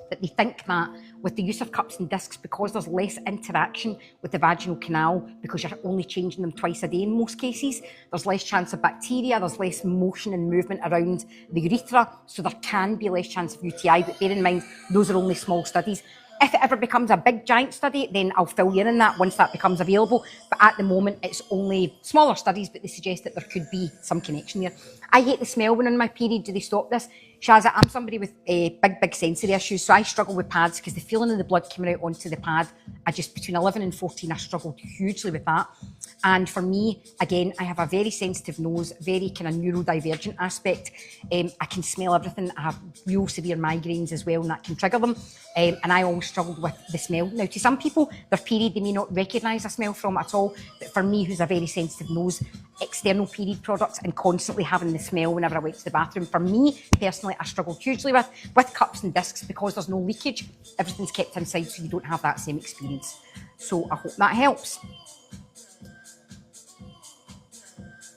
that they think that with the use of cups and discs, because there's less interaction with the vaginal canal, because you're only changing them twice a day in most cases, there's less chance of bacteria, there's less motion and movement around the urethra, so there can be less chance of UTI, but bear in mind, those are only small studies. If it ever becomes a big giant study, then I'll fill you in on that once that becomes available. But at the moment, it's only smaller studies, but they suggest that there could be some connection there. I hate the smell when on my period. Do they stop this? Shazza, I'm somebody with big sensory issues, so I struggle with pads because the feeling of the blood coming out onto the pad, between 11 and 14, I struggled hugely with that. And for me, again, I have a very sensitive nose, very kind of neurodivergent aspect. I can smell everything. I have real severe migraines as well, and that can trigger them. And I always struggled with the smell. Now, to some people, their period, they may not recognise a smell from it at all. But for me, who's a very sensitive nose, external period products and constantly having the smell whenever I went to the bathroom, for me, personally, I struggled hugely with cups and discs because there's no leakage. Everything's kept inside, so you don't have that same experience. So I hope that helps.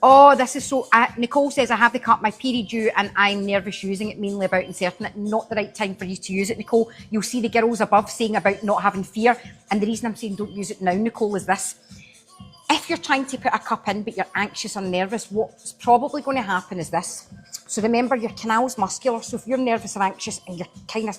Oh, this is so... Nicole says, I have the cup, my period due, and I'm nervous using it, mainly about inserting it. Not the right time for you to use it, Nicole. You'll see the girls above saying about not having fear. And the reason I'm saying don't use it now, Nicole, is this. If you're trying to put a cup in but you're anxious or nervous, what's probably going to happen is this. So remember, your canal's muscular, so if you're nervous or anxious and you're kind of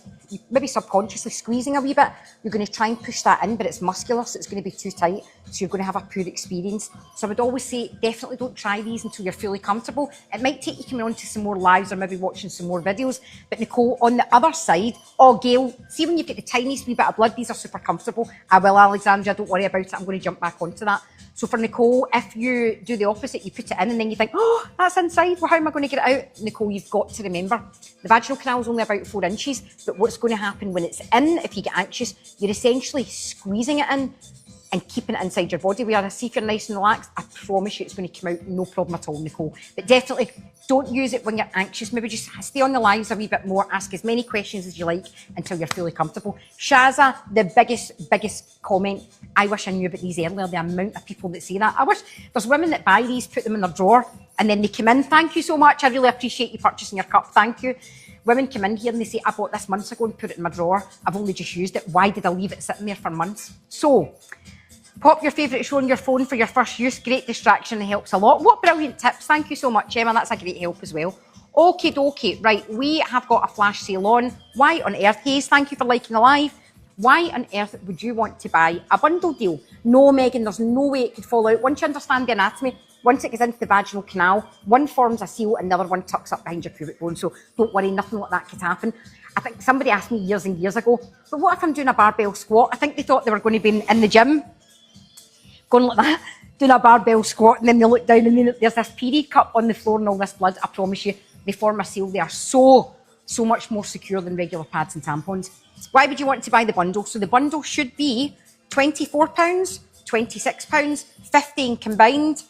maybe subconsciously squeezing a wee bit, you're going to try and push that in, but it's muscular, so it's going to be too tight, so you're going to have a poor experience. So I would always say, definitely don't try these until you're fully comfortable. It might take you coming on to some more lives or maybe watching some more videos, but Nicole, on the other side, oh Gail, see when you've got the tiniest wee bit of blood, these are super comfortable. I will, Alexandra, don't worry about it, I'm going to jump back onto that. So for Nicole, if you do the opposite, you put it in and then you think, oh, that's inside, well, how am I going to get it out? Nicole, you've got to remember, the vaginal canal is only about 4 inches, but what's going to happen when it's in, if you get anxious, you're essentially squeezing it in and keeping it inside your body. Whereas see if you're nice and relaxed, I promise you it's going to come out no problem at all, Nicole. But definitely don't use it when you're anxious. Maybe just stay on the lives a wee bit more, ask as many questions as you like until you're fully comfortable. Shaza, the biggest comment, I wish I knew about these earlier, the amount of people that say that. I wish there's women that buy these, put them in their drawer, and then they come in. Thank you so much. I really appreciate you purchasing your cup. Thank you. Women come in here and they say, I bought this months ago and put it in my drawer. I've only just used it. Why did I leave it sitting there for months? So, pop your favourite show on your phone for your first use. Great distraction and helps a lot. What brilliant tips. Thank you so much, Emma. That's a great help as well. Okie dokie. Right, we have got a flash sale on. Why on earth, Hayes? Thank you for liking the live. Why on earth would you want to buy a bundle deal? No, Megan, there's no way it could fall out. Once you understand the anatomy, once it goes into the vaginal canal, one forms a seal and the other one tucks up behind your pubic bone. So don't worry, nothing like that could happen. I think somebody asked me years and years ago, but what if I'm doing a barbell squat? I think they thought they were going to be in the gym, going like that, doing a barbell squat, and then they look down and then there's this period cup on the floor and all this blood. I promise you, they form a seal. They are so much more secure than regular pads and tampons. Why would you want to buy the bundle? So the bundle should be £24, £26, 15 combined.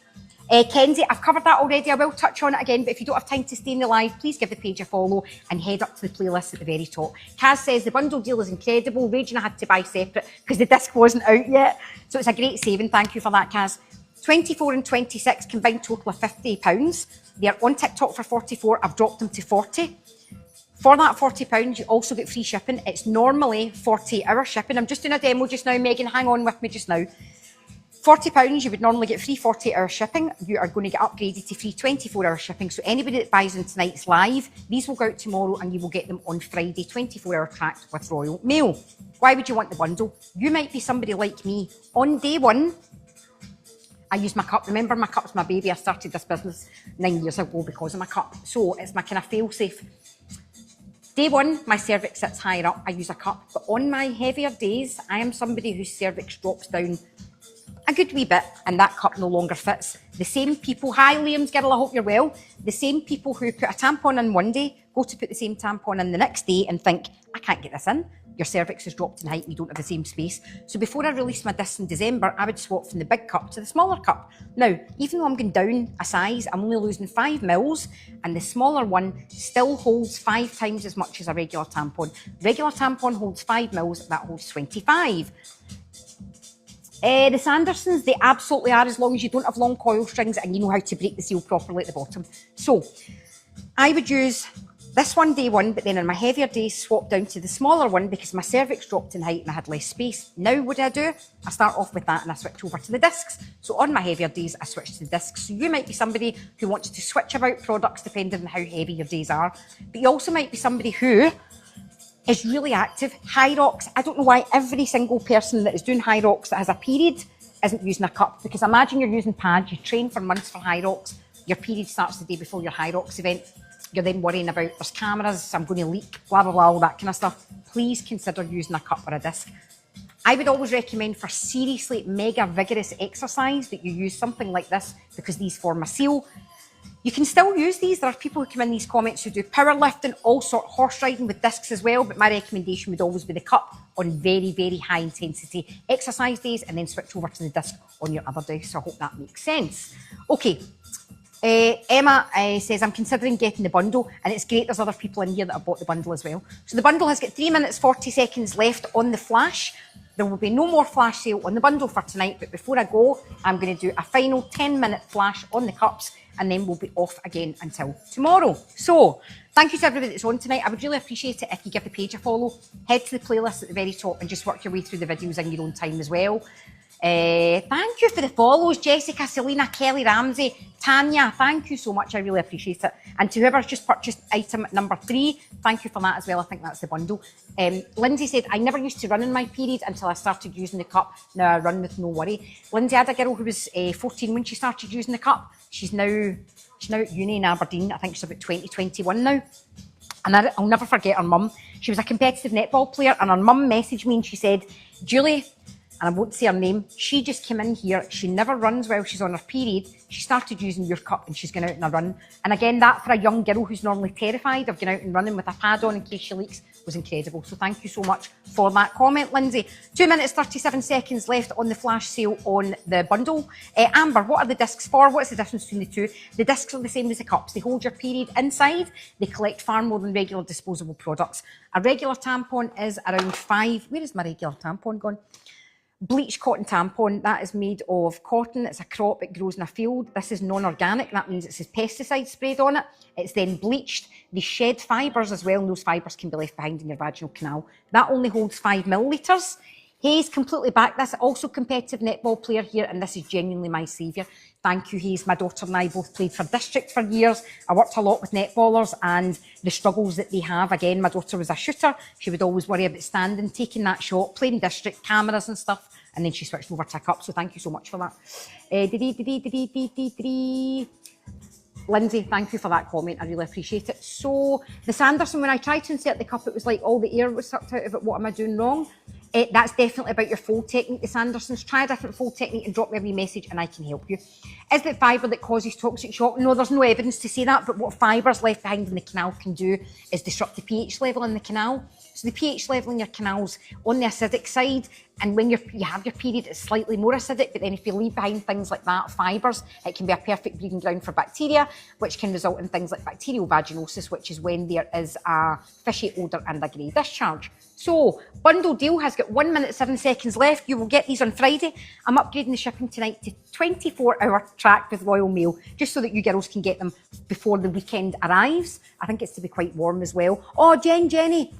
Kenzie, I've covered that already. I will touch on it again, but if you don't have time to stay in the live, please give the page a follow and head up to the playlist at the very top. Kaz says the bundle deal is incredible. Raging I had to buy separate because the disc wasn't out yet. So it's a great saving. Thank you for that, Kaz. 24 and 26, combined total of £50. They're on TikTok for 44. I've dropped them to 40. For that £40, you also get free shipping. It's normally 48-hour shipping. I'm just doing a demo just now, Megan. Hang on with me just now. £40, you would normally get free 48-hour shipping. You are going to get upgraded to free 24-hour shipping. So anybody that buys in tonight's live, these will go out tomorrow and you will get them on Friday, 24-hour tracked with Royal Mail. Why would you want the bundle? You might be somebody like me. On day one, I use my cup. Remember, my cup's my baby. I started this business 9 years ago because of my cup. So it's my kind of fail-safe. Day one, my cervix sits higher up. I use a cup. But on my heavier days, I am somebody whose cervix drops down a good wee bit and that cup no longer fits. The same people, hi Liam's girl, I hope you're well. The same people who put a tampon in one day go to put the same tampon in the next day and think, I can't get this in. Your cervix has dropped in height and you don't have the same space. So before I released my discs in December, I would swap from the big cup to the smaller cup. Now, even though I'm going down a size, I'm only losing 5 mils and the smaller one still holds 5 times as much as a regular tampon. Regular tampon holds 5 mils, that holds 25. The Sandersons, they absolutely are, as long as you don't have long coil strings and you know how to break the seal properly at the bottom. So, I would use this one day one, but then on my heavier days, swap down to the smaller one because my cervix dropped in height and I had less space. Now, what do? I start off with that and I switch over to the discs. So on my heavier days, I switch to the discs. So you might be somebody who wants to switch about products depending on how heavy your days are. But you also might be somebody who is really active. Hyrox, I don't know why every single person that is doing Hyrox that has a period isn't using a cup, because imagine you're using pads, you train for months for Hyrox, your period starts the day before your Hyrox event, you're then worrying about there's cameras, I'm going to leak, blah, blah, blah, all that kind of stuff. Please consider using a cup or a disc. I would always recommend for seriously mega vigorous exercise that you use something like this because these form a seal. You can still use these. There are people who come in these comments who do powerlifting, all sort of horse riding with discs as well. But my recommendation would always be the cup on very, very high intensity exercise days and then switch over to the disc on your other days. So I hope that makes sense. Okay. Emma says, I'm considering getting the bundle, and it's great there's other people in here that have bought the bundle as well. So the bundle has got 3 minutes 40 seconds left on the flash. There will be no more flash sale on the bundle for tonight, but before I go, I'm going to do a final 10-minute flash on the cups, and then we'll be off again until tomorrow. So thank you to everybody that's on tonight. I would really appreciate it if you give the page a follow, head to the playlist at the very top and just work your way through the videos in your own time as well. Thank you for the follows, Jessica, Selena, Kelly, Ramsey, Tanya. Thank you so much. I really appreciate it. And to whoever's just purchased item number 3, thank you for that as well. I think that's the bundle. Lindsay said, I never used to run in my period until I started using the cup. Now I run with no worry. Lindsay had a girl who was 14 when she started using the cup. She's now at uni in Aberdeen. I think she's about 2021 now. And I'll never forget her mum. She was a competitive netball player, and her mum messaged me and she said, Julie, and I won't say her name, she just came in here. She never runs while she's on her period. She started using your cup and she's going out on a run. And again, that for a young girl who's normally terrified of going out and running with a pad on in case she leaks was incredible. So thank you so much for that comment, Lindsay. 2 minutes, 37 seconds left on the flash sale on the bundle. Amber, what are the discs for? What's the difference between the two? The discs are the same as the cups. They hold your period inside. They collect far more than regular disposable products. A regular tampon is around 5. Where is my regular tampon gone? Bleached cotton tampon, that is made of cotton. It's a crop, it grows in a field. This is non-organic, that means it says pesticide sprayed on it. It's then bleached. They shed fibres as well, and those fibres can be left behind in your vaginal canal. That only holds 5 millilitres. Hayes completely backed this, also competitive netball player here, and this is genuinely my saviour. Thank you, Hayes. My daughter and I both played for district for years. I worked a lot with netballers and the struggles that they have. Again, my daughter was a shooter. She would always worry about standing, taking that shot, playing district, cameras and stuff, and then she switched over to a cup, so thank you so much for that. Lindsay, thank you for that comment. I really appreciate it. So the Sanderson, when I tried to insert the cup, it was like all the air was sucked out of it. What am I doing wrong? That's definitely about your fold technique, the Sandersons. Try a different fold technique and drop me a wee message and I can help you. Is it fibre that causes toxic shock? No, there's no evidence to say that, but what fibres left behind in the canal can do is disrupt the pH level in the canal. So the pH level in your canal's on the acidic side, and when you have your period, it's slightly more acidic, but then if you leave behind things like that, fibres, it can be a perfect breeding ground for bacteria, which can result in things like bacterial vaginosis, which is when there is a fishy odour and a grey discharge. So, bundle deal has got 1 minute, 7 seconds left. You will get these on Friday. I'm upgrading the shipping tonight to 24-hour track with Royal Mail, just so that you girls can get them before the weekend arrives. I think it's to be quite warm as well. Oh, Jenny.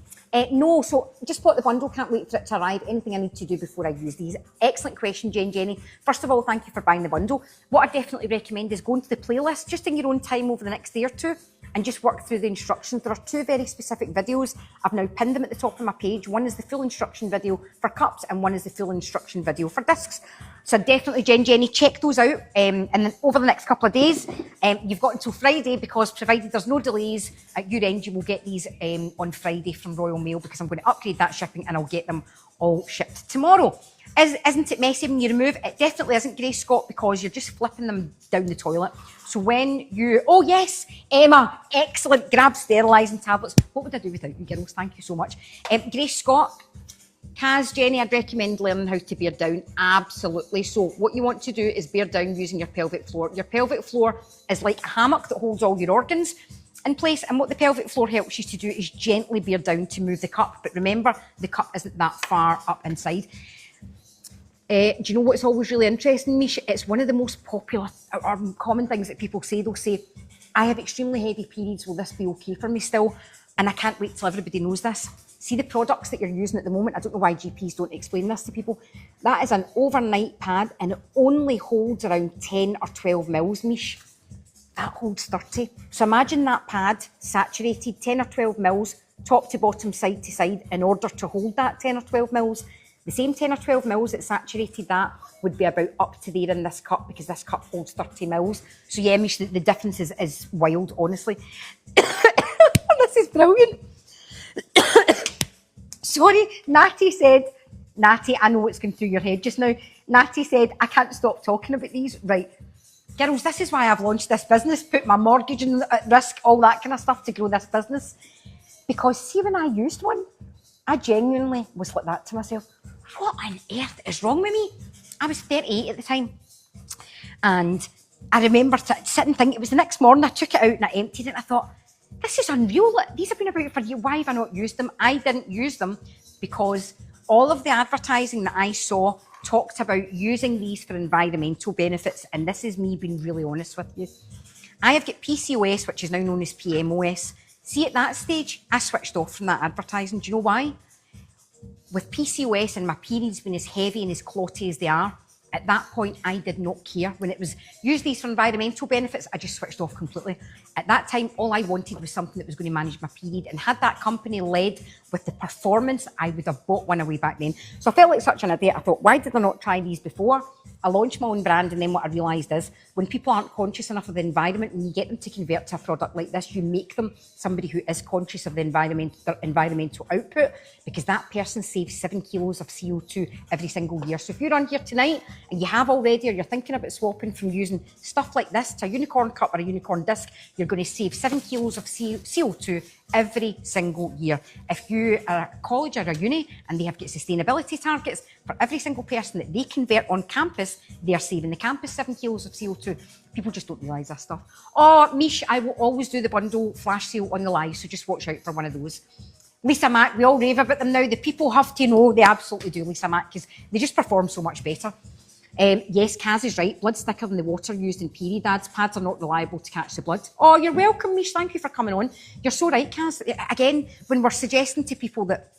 No, so just bought the bundle, can't wait for it to arrive. Anything I need to do before I use these? Excellent question, Jenny. First of all, thank you for buying the bundle. What I definitely recommend is going to the playlist just in your own time over the next day or two and just work through the instructions. There are 2 very specific videos. I've now pinned them at the top of my page. One is the full instruction video for cups and one is the full instruction video for discs. So definitely, Jenny, check those out. And then over the next couple of days, you've got until Friday, because provided there's no delays at your end, you will get these on Friday from Royal Mail, because I'm going to upgrade that shipping and I'll get them all shipped tomorrow. Isn't it messy when you remove? It definitely isn't, Grace Scott, because you're just flipping them down the toilet. So when you... Oh, yes, Emma, excellent. Grab sterilising tablets. What would I do without you, girls? Thank you so much. Grace Scott, Kaz, Jenny, I'd recommend learning how to bear down. Absolutely. So what you want to do is bear down using your pelvic floor. Your pelvic floor is like a hammock that holds all your organs in place, and what the pelvic floor helps you to do is gently bear down to move the cup. But remember, the cup isn't that far up inside. Do you know what's always really interesting, Mish? It's one of the most popular or common things that people say. They'll say, I have extremely heavy periods, will this be okay for me still? And I can't wait till everybody knows this. See the products that you're using at the moment? I don't know why GPs don't explain this to people. That is an overnight pad and it only holds around 10 or 12 mils, Mish. That holds 30. So imagine that pad saturated 10 or 12 mils, top to bottom, side to side, in order to hold that 10 or 12 mils. The same 10 or 12 mils that saturated that would be about up to there in this cup, because this cup holds 30 mils. So yeah, Mish, the difference is wild, honestly. This is brilliant. Sorry, Natty said, Natty, I know what's going through your head just now. Natty said, I can't stop talking about these. Right. Girls, this is why I've launched this business, put my mortgage at risk, all that kind of stuff to grow this business. Because see, when I used one, I genuinely was like that to myself. What on earth is wrong with me? I was 38 at the time. And I remember sitting thinking, it was the next morning, I took it out and I emptied it and I thought, this is unreal. These have been about for years. Why have I not used them? I didn't use them because all of the advertising that I saw talked about using these for environmental benefits. And this is me being really honest with you. I have got PCOS, which is now known as PMOS. See, at that stage, I switched off from that advertising. Do you know why? With PCOS and my periods being as heavy and as clotty as they are, At that point, I did not care. When it was use these for environmental benefits, I just switched off completely. At that time, all I wanted was something that was going to manage my period. And had that company led with the performance, I would have bought one away back then. So I felt like such an idiot. I thought, why did I not try these before? I launched my own brand, and then what I realised is when people aren't conscious enough of the environment, when you get them to convert to a product like this, you make them somebody who is conscious of the environmental output, because that person saves 7 kilos of CO2 every single year. So if you're on here tonight and you have already, or you're thinking about swapping from using stuff like this to a unicorn cup or a unicorn disc, you're going to save 7 kilos of CO2 every single year. If you are at college or a uni and they have got sustainability targets, for every single person that they convert on campus, they are saving the campus 7 kilos of CO2. People just don't realise this stuff. Oh, Mish, I will always do the bundle flash sale on the live, so just watch out for one of those. Lisa Mack, we all rave about them now. The people have to know, they absolutely do, Lisa Mack, because they just perform so much better. Yes, Kaz is right. Blood's thicker than the water used in period ads. Pads are not reliable to catch the blood. Oh, you're welcome, Mish. Thank you for coming on. You're so right, Kaz. Again, when we're suggesting to people that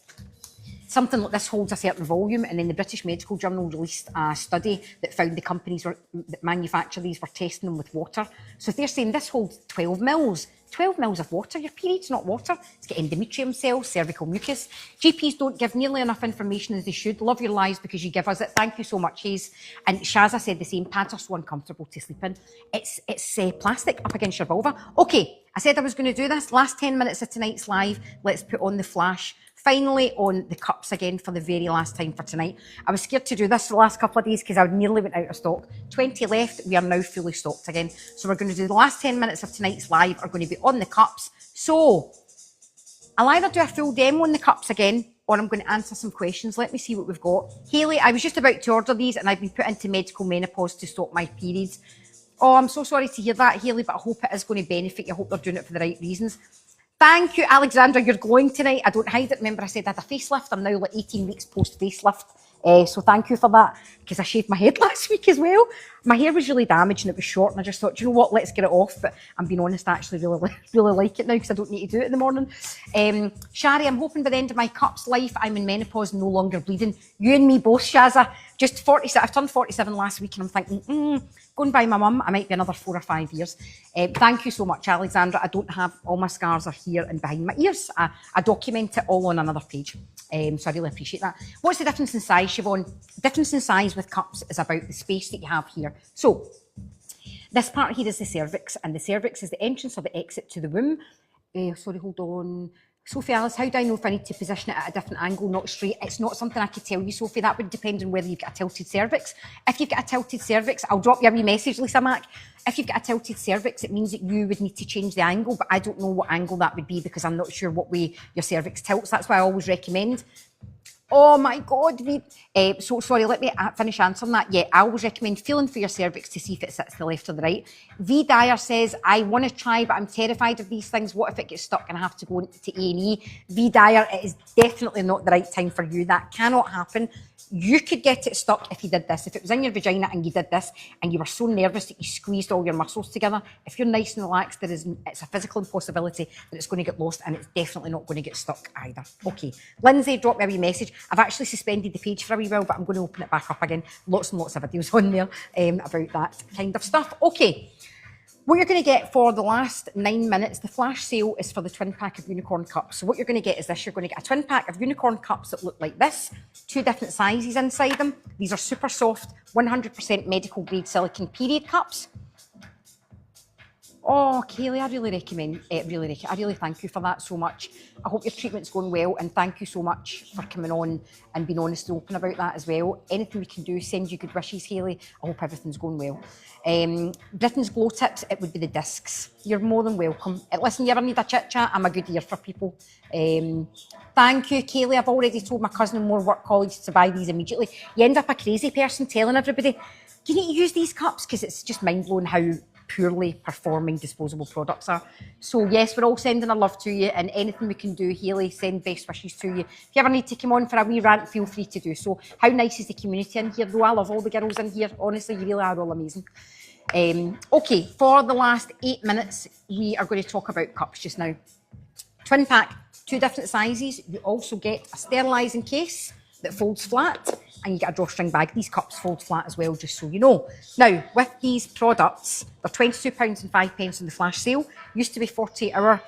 something like this holds a certain volume, and then the British Medical Journal released a study that found the companies that manufacture these were testing them with water. So if they're saying this holds 12 mils of water, your period's not water. It's got endometrium cells, cervical mucus. GPs don't give nearly enough information as they should. Love your lives because you give us it. Thank you so much, Hayes. And Shaza said the same. Pads are so uncomfortable to sleep in. It's plastic up against your vulva. Okay, I said I was going to do this. Last 10 minutes of tonight's live. Let's put on the flash. Finally on the cups again for the very last time for tonight. I was scared to do this the last couple of days because I nearly went out of stock. 20 left, we are now fully stocked again. So we're going to do the last 10 minutes of tonight's live are going to be on the cups. So I'll either do a full demo on the cups again, or I'm going to answer some questions. Let me see what we've got. Hayley, I was just about to order these and I've been put into medical menopause to stop my periods. Oh, I'm so sorry to hear that, Hayley, but I hope it is going to benefit you. I hope they're doing it for the right reasons. Thank you, Alexandra. You're glowing tonight. I don't hide it. Remember, I said I had a facelift. I'm now like 18 weeks post-facelift. So thank you for that, because I shaved my head last week as well. My hair was really damaged and it was short, and I just thought, you know what, let's get it off. But I'm being honest, I actually really like it now because I don't need to do it in the morning. Shari, I'm hoping by the end of my cups life, I'm in menopause and no longer bleeding. You and me both, Shazza. Just 47. I've turned 47 last week and I'm thinking, going by my mum, I might be another 4 or 5 years. Thank you so much, Alexandra. I don't have, all my scars are here and behind my ears. I document it all on another page. So I really appreciate that. What's the difference in size, Siobhan? Difference in size with cups is about the space that you have here. So this part here is the cervix, and the cervix is the entrance or the exit to the womb. Sorry, hold on. Sophie Alice, how do I know if I need to position it at a different angle, not straight? It's not something I could tell you, Sophie. That would depend on whether you've got a tilted cervix. If you've got a tilted cervix, I'll drop you a wee message, Lisa Mack. If you've got a tilted cervix, it means that you would need to change the angle, but I don't know what angle that would be because I'm not sure what way your cervix tilts. That's why I always recommend. Oh my God. So sorry, let me finish answering that. Yeah, I always recommend feeling for your cervix to see if it sits to the left or the right. V Dyer says, I want to try, but I'm terrified of these things. What if it gets stuck and I have to go to A&E? V Dyer, it is definitely not the right time for you. That cannot happen. You could get it stuck if you did this. If it was in your vagina and you did this and you were so nervous that you squeezed all your muscles together, if you're nice and relaxed, it's a physical impossibility that it's going to get lost, and it's definitely not going to get stuck either. Okay. Lindsay, drop me a wee message. I've actually suspended the page for a wee while, but I'm going to open it back up again. Lots and lots of videos on there about that kind of stuff. Okay. What you're going to get for the last 9 minutes, the flash sale is for the twin pack of unicorn cups. So what you're going to get is this. You're going to get a twin pack of unicorn cups that look like this, 2 different sizes inside them. These are super soft, 100% medical grade silicone period cups. Oh, Kaylee, I really recommend it. I really thank you for that so much. I hope your treatment's going well, and thank you so much for coming on and being honest and open about that as well. Anything we can do, send you good wishes, Hayley. I hope everything's going well. Britain's Glow Tips, it would be the discs. You're more than welcome. Listen, you ever need a chit chat? I'm a good ear for people. Thank you, Kaylee. I've already told my cousin and more work colleagues to buy these immediately. You end up a crazy person telling everybody, you need to use these cups, because it's just mind-blowing how poorly performing disposable products are. So yes, we're all sending our love to you, and anything we can do, Hayley, send best wishes to you. If you ever need to come on for a wee rant, feel free to do so. How nice is the community in here though? I love all the girls in here. Honestly, you really are all amazing. Okay, for the last 8 minutes, we are going to talk about cups just now. Twin pack, 2 different sizes. You also get a sterilising case that folds flat. and you get a drawstring bag. These cups fold flat as well, just so you know. Now, with these products, they're £22.05 on the flash sale. Used to be 48-hour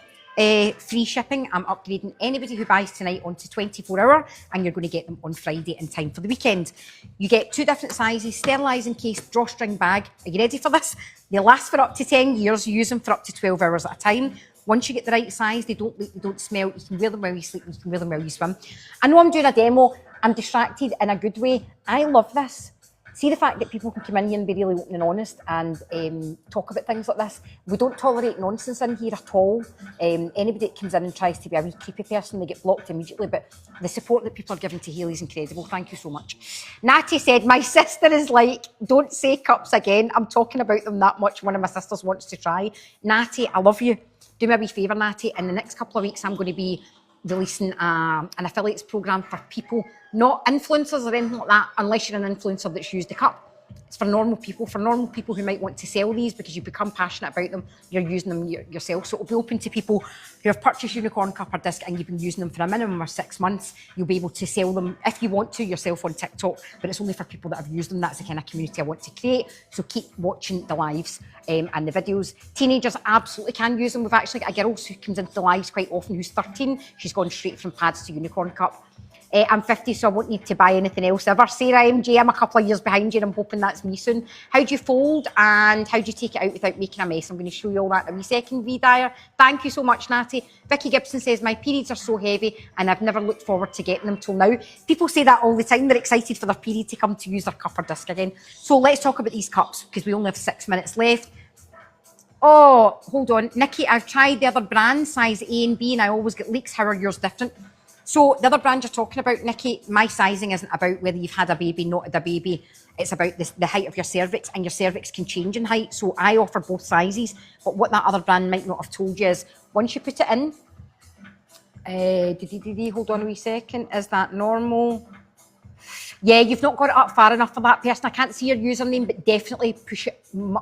free shipping. I'm upgrading anybody who buys tonight onto 24-hour, and you're going to get them on Friday in time for the weekend. You get 2 different sizes, sterilising case, drawstring bag. Are you ready for this? They last for up to 10 years. You use them for up to 12 hours at a time. Once you get the right size, they don't leak, they don't smell. You can wear them while you sleep, you can wear them while you swim. I know I'm doing a demo. I'm distracted in a good way. I love this. See the fact that people can come in here and be really open and honest and talk about things like this. We don't tolerate nonsense in here at all. Anybody that comes in and tries to be a wee creepy person, they get blocked immediately. But the support that people are giving to Hayley is incredible. Thank you so much. Natty said, my sister is like, don't say cups again. I'm talking about them that much. One of my sisters wants to try. Natty, I love you. Do me a wee favour, Natty. In the next couple of weeks, I'm going to be releasing an affiliates program for people, not influencers or anything like that, unless you're an influencer that's used the cup. It's for normal people who might want to sell these because you become passionate about them, you're using them yourself. So it'll be open to people who have purchased Unicorn Cup or Disc and you've been using them for a minimum of 6 months. You'll be able to sell them if you want to yourself on TikTok, but it's only for people that have used them. That's the kind of community I want to create. So keep watching the lives and the videos. Teenagers absolutely can use them. We've actually got a girl who comes into the lives quite often who's 13. She's gone straight from pads to Unicorn Cup. I'm 50, so I won't need to buy anything else ever. Sarah MJ, I'm a couple of years behind you and I'm hoping that's me soon. How do you fold and how do you take it out without making a mess? I'm going to show you all that in a wee second, V-Dyer. Thank you so much, Natty. Vicky Gibson says, my periods are so heavy and I've never looked forward to getting them till now. People say that all the time. They're excited for their period to come to use their cup or disc again. So let's talk about these cups because we only have 6 minutes left. Oh, hold on. Nikki, I've tried the other brand, size A and B, and I always get leaks. How are yours different? So the other brand you're talking about, Nikki, my sizing isn't about whether you've had a baby, not had a baby. It's about the height of your cervix, and your cervix can change in height. So I offer both sizes. But what that other brand might not have told you is once you put it in, hold on a wee second, is that normal? Yeah, you've not got it up far enough for that person. I can't see your username, but definitely push it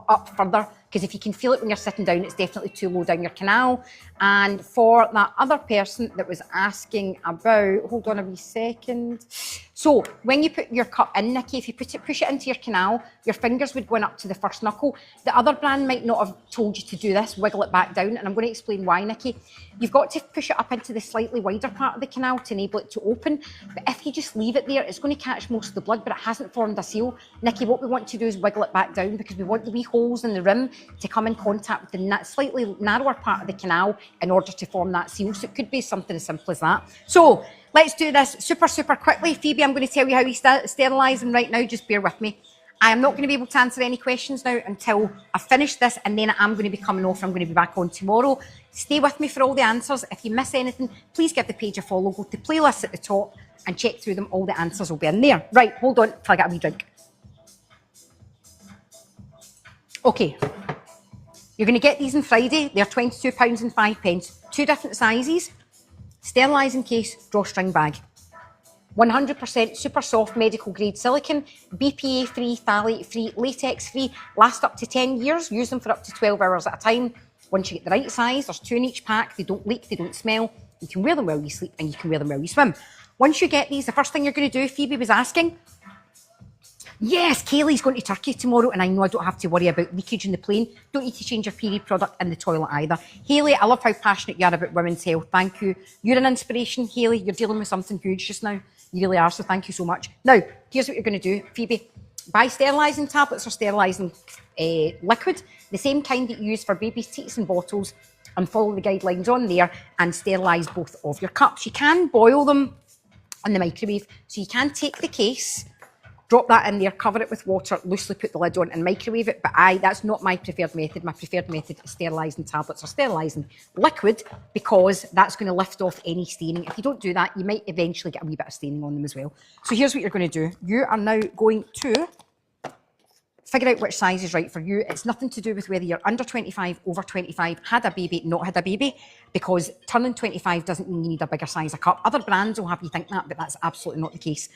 up further because if you can feel it when you're sitting down, it's definitely too low down your canal. And for that other person that was asking about, hold on a wee second. So when you put your cup in, Nikki, if you push it into your canal, your fingers would go in up to the first knuckle. The other brand might not have told you to do this, wiggle it back down, and I'm going to explain why, Nikki. You've got to push it up into the slightly wider part of the canal to enable it to open. But if you just leave it there, it's going to catch most of the blood, but it hasn't formed a seal. Nikki, what we want to do is wiggle it back down because we want the wee holes in the rim to come in contact with the slightly narrower part of the canal in order to form that seal. So it could be something as simple as that. So let's do this super quickly. Phoebe, I'm going to tell you how we sterilise them right now. Just bear with me. I am not going to be able to answer any questions now until I finish this, and then I'm going to be coming off. I'm going to be back on tomorrow. Stay with me for all the answers. If you miss anything, please give the page a follow. Go to playlists at the top and check through them. All the answers will be in there. Right, hold on till I get a wee drink. Okay. You're going to get these on Friday. They're £22.05. 2 different sizes. Sterilising case, drawstring bag. 100% super soft medical grade silicone, BPA free, phthalate free, latex free, last up to 10 years, use them for up to 12 hours at a time. Once you get the right size, there's 2 in each pack, they don't leak, they don't smell, you can wear them while you sleep and you can wear them while you swim. Once you get these, the first thing you're going to do, Phoebe was asking, yes, Kaylee's going to Turkey tomorrow and I know I don't have to worry about leakage in the plane. Don't need to change your period product in the toilet either. Hayley, I love how passionate you are about women's health. Thank you. You're an inspiration, Hayley. You're dealing with something huge just now. You really are, so thank you so much. Now, here's what you're going to do, Phoebe. Buy sterilising tablets or sterilising liquid, the same kind that you use for babies' teats and bottles, and follow the guidelines on there and sterilise both of your cups. You can boil them in the microwave, so you can take the case, drop that in there, cover it with water, loosely put the lid on and microwave it. But that's not my preferred method. My preferred method is sterilising tablets or sterilising liquid because that's going to lift off any staining. If you don't do that, you might eventually get a wee bit of staining on them as well. So here's what you're going to do. You are now going to figure out which size is right for you. It's nothing to do with whether you're under 25, over 25, had a baby, not had a baby, because turning 25 doesn't mean you need a bigger size of cup. Other brands will have you think that, but that's absolutely not the case.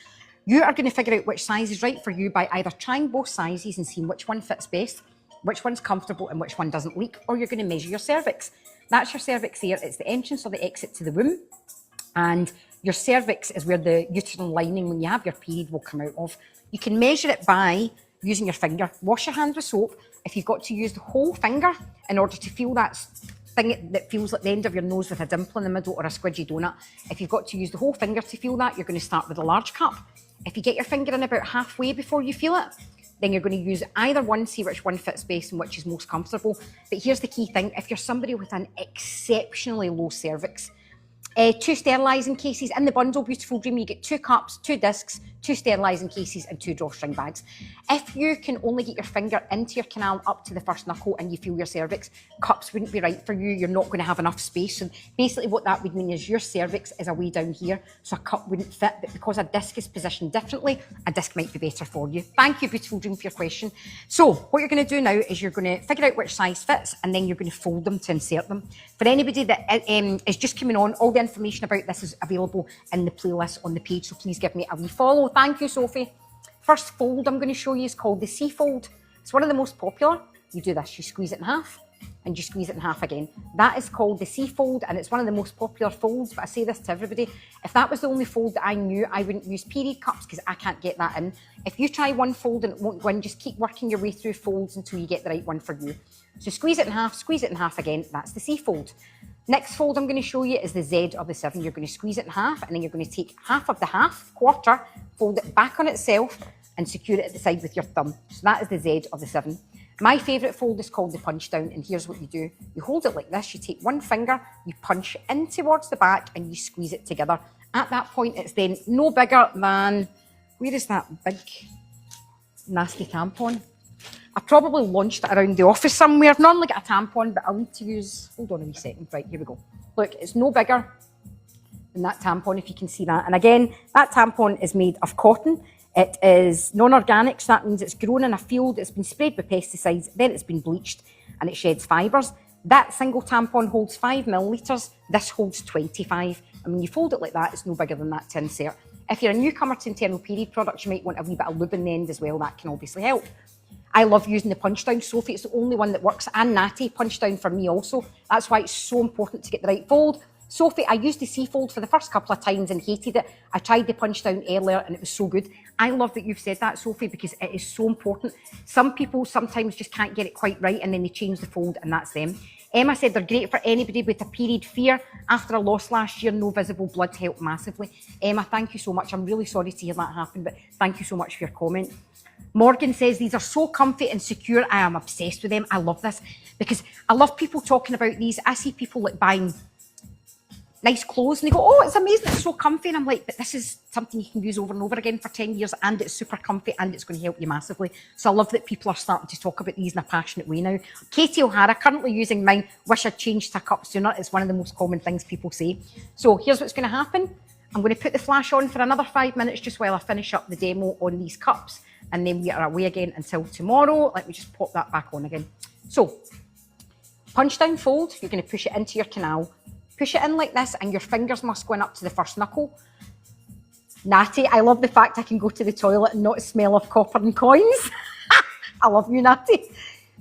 You are going to figure out which size is right for you by either trying both sizes and seeing which one fits best, which one's comfortable and which one doesn't leak, or you're going to measure your cervix. That's your cervix there. It's the entrance or the exit to the womb. And Your cervix is where the uterine lining, when you have your period, will come out of. You can measure it by using your finger. Wash your hands with soap. If you've got to use the whole finger in order to feel that thing that feels like the end of your nose with a dimple in the middle or a squidgy donut, if you've got to use the whole finger to feel that, you're going to start with a large cup. If you get your finger in about halfway before you feel it, then you're going to use either one, see which one fits best and which is most comfortable. But here's the key thing. If you're somebody with an exceptionally low cervix, 2 sterilising cases in the bundle, Beautiful Dream, you get 2 cups, 2 discs, 2 sterilising cases and 2 drawstring bags. If you can only get your finger into your canal up to the first knuckle and you feel your cervix, cups wouldn't be right for you. You're not going to have enough space. And basically what that would mean is your cervix is away down here, so a cup wouldn't fit. But because a disc is positioned differently, a disc might be better for you. Thank you, Beautiful Dream, for your question. So what you're going to do now is you're going to figure out which size fits and then you're going to fold them to insert them. For anybody that is just coming on, all the information about this is available in the playlist on the page, so please give me a wee follow. Thank you, Sophie. First fold I'm going to show you is called the C fold. It's one of the most popular. You do this, you squeeze it in half and you squeeze it in half again. That is called the C fold and it's one of the most popular folds, but I say this to everybody, if that was the only fold that I knew, I wouldn't use period cups because I can't get that in. If you try one fold and it won't go in, just keep working your way through folds until you get the right one for you. So squeeze it in half again, that's the C fold. Next fold I'm going to show you is the Z of the 7. You're going to squeeze it in half and then you're going to take half of the half, quarter, fold it back on itself and secure it at the side with your thumb. So that is the Z of the 7. My favourite fold is called the punch down and here's what you do. You hold it like this, you take one finger, you punch in towards the back and you squeeze it together. At that point it's then no bigger than, where is that big nasty tampon? I probably launched it around the office somewhere. I've normally got a tampon, but I'll need to use, hold on a wee second. Right, here we go. Look, it's no bigger than that tampon, if you can see that. And again, that tampon is made of cotton. It is non-organic, so that means it's grown in a field, it's been sprayed with pesticides, then it's been bleached, and it sheds fibres. That single tampon holds 5 millilitres. This holds 25. And when you fold it like that, it's no bigger than that to insert. If you're a newcomer to internal period products, you might want a wee bit of lube in the end as well. That can obviously help. I love using the punch down. Sophie, it's the only one that works, and Natty, punch down for me also. That's why it's so important to get the right fold. Sophie, I used the C fold for the first couple of times and hated it. I tried the punch down earlier and it was so good. I love that you've said that, Sophie, because it is so important. Some people sometimes just can't get it quite right and then they change the fold and that's them. Emma said they're great for anybody with a period fear. After a loss last year, no visible blood helped massively. Emma, thank you so much. I'm really sorry to hear that happen, but thank you so much for your comment. Morgan says these are so comfy and secure. I am obsessed with them. I love this because I love people talking about these. I see people like buying nice clothes and they go, oh, it's amazing, it's so comfy. And I'm like, but this is something you can use over and over again for 10 years and it's super comfy and it's going to help you massively. So I love that people are starting to talk about these in a passionate way now. Katie O'Hara, currently using mine, wish I'd changed to a cup sooner. It's one of the most common things people say. So here's what's going to happen. I'm going to put the flash on for another 5 minutes just while I finish up the demo on these cups. And then we are away again until tomorrow. Let me just pop that back on again. So, punch down fold, you're going to push it into your canal. Push it in like this and your fingers must go in up to the first knuckle. Natty, I love the fact I can go to the toilet and not smell of copper and coins. I love you, Natty.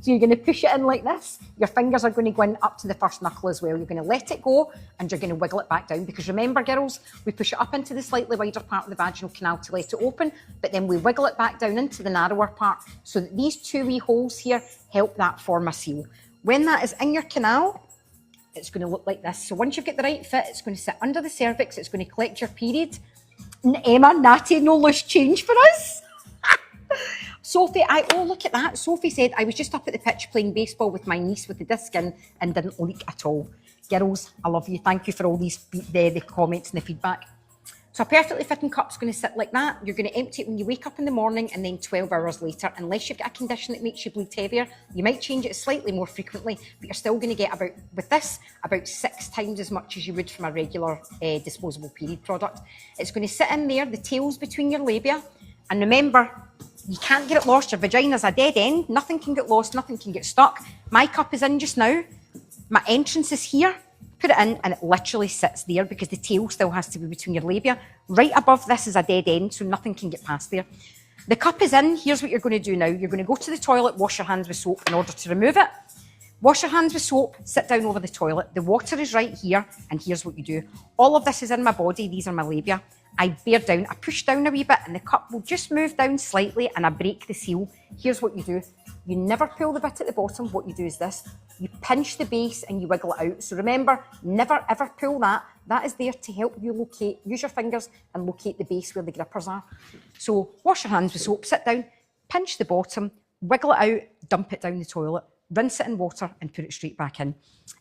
So you're going to push it in like this. Your fingers are going to go in up to the first knuckle as well. You're going to let it go and you're going to wiggle it back down. Because remember, girls, we push it up into the slightly wider part of the vaginal canal to let it open, but then we wiggle it back down into the narrower part so that these 2 wee holes here help that form a seal. When that is in your canal, it's going to look like this. So once you've got the right fit, it's going to sit under the cervix. It's going to collect your period. Emma, Natty, no loose change for us. Sophie, oh, look at that. Sophie said, I was just up at the pitch playing baseball with my niece with the disc in and didn't leak at all. Girls, I love you. Thank you for all these the comments and the feedback. So a perfectly fitting cup's going to sit like that. You're going to empty it when you wake up in the morning and then 12 hours later. Unless you've got a condition that makes you bleed heavier, you might change it slightly more frequently, but you're still going to get about 6 times as much as you would from a regular disposable period product. It's going to sit in there, the tail's between your labia. And remember, you can't get it lost. Your vagina's a dead end. Nothing can get lost. Nothing can get stuck. My cup is in just now. My entrance is here. Put it in and it literally sits there because the tail still has to be between your labia. Right above this is a dead end, so nothing can get past there. The cup is in. Here's what you're going to do now. You're going to go to the toilet, wash your hands with soap in order to remove it. Wash your hands with soap, sit down over the toilet. The water is right here, and here's what you do. All of this is in my body, these are my labia. I bear down, I push down a wee bit, and the cup will just move down slightly, and I break the seal. Here's what you do. You never pull the bit at the bottom. What you do is this. You pinch the base and you wiggle it out. So remember, never ever pull that. That is there to help you locate, use your fingers and locate the base where the grippers are. So wash your hands with soap, sit down, pinch the bottom, wiggle it out, dump it down the toilet, rinse it in water and put it straight back in.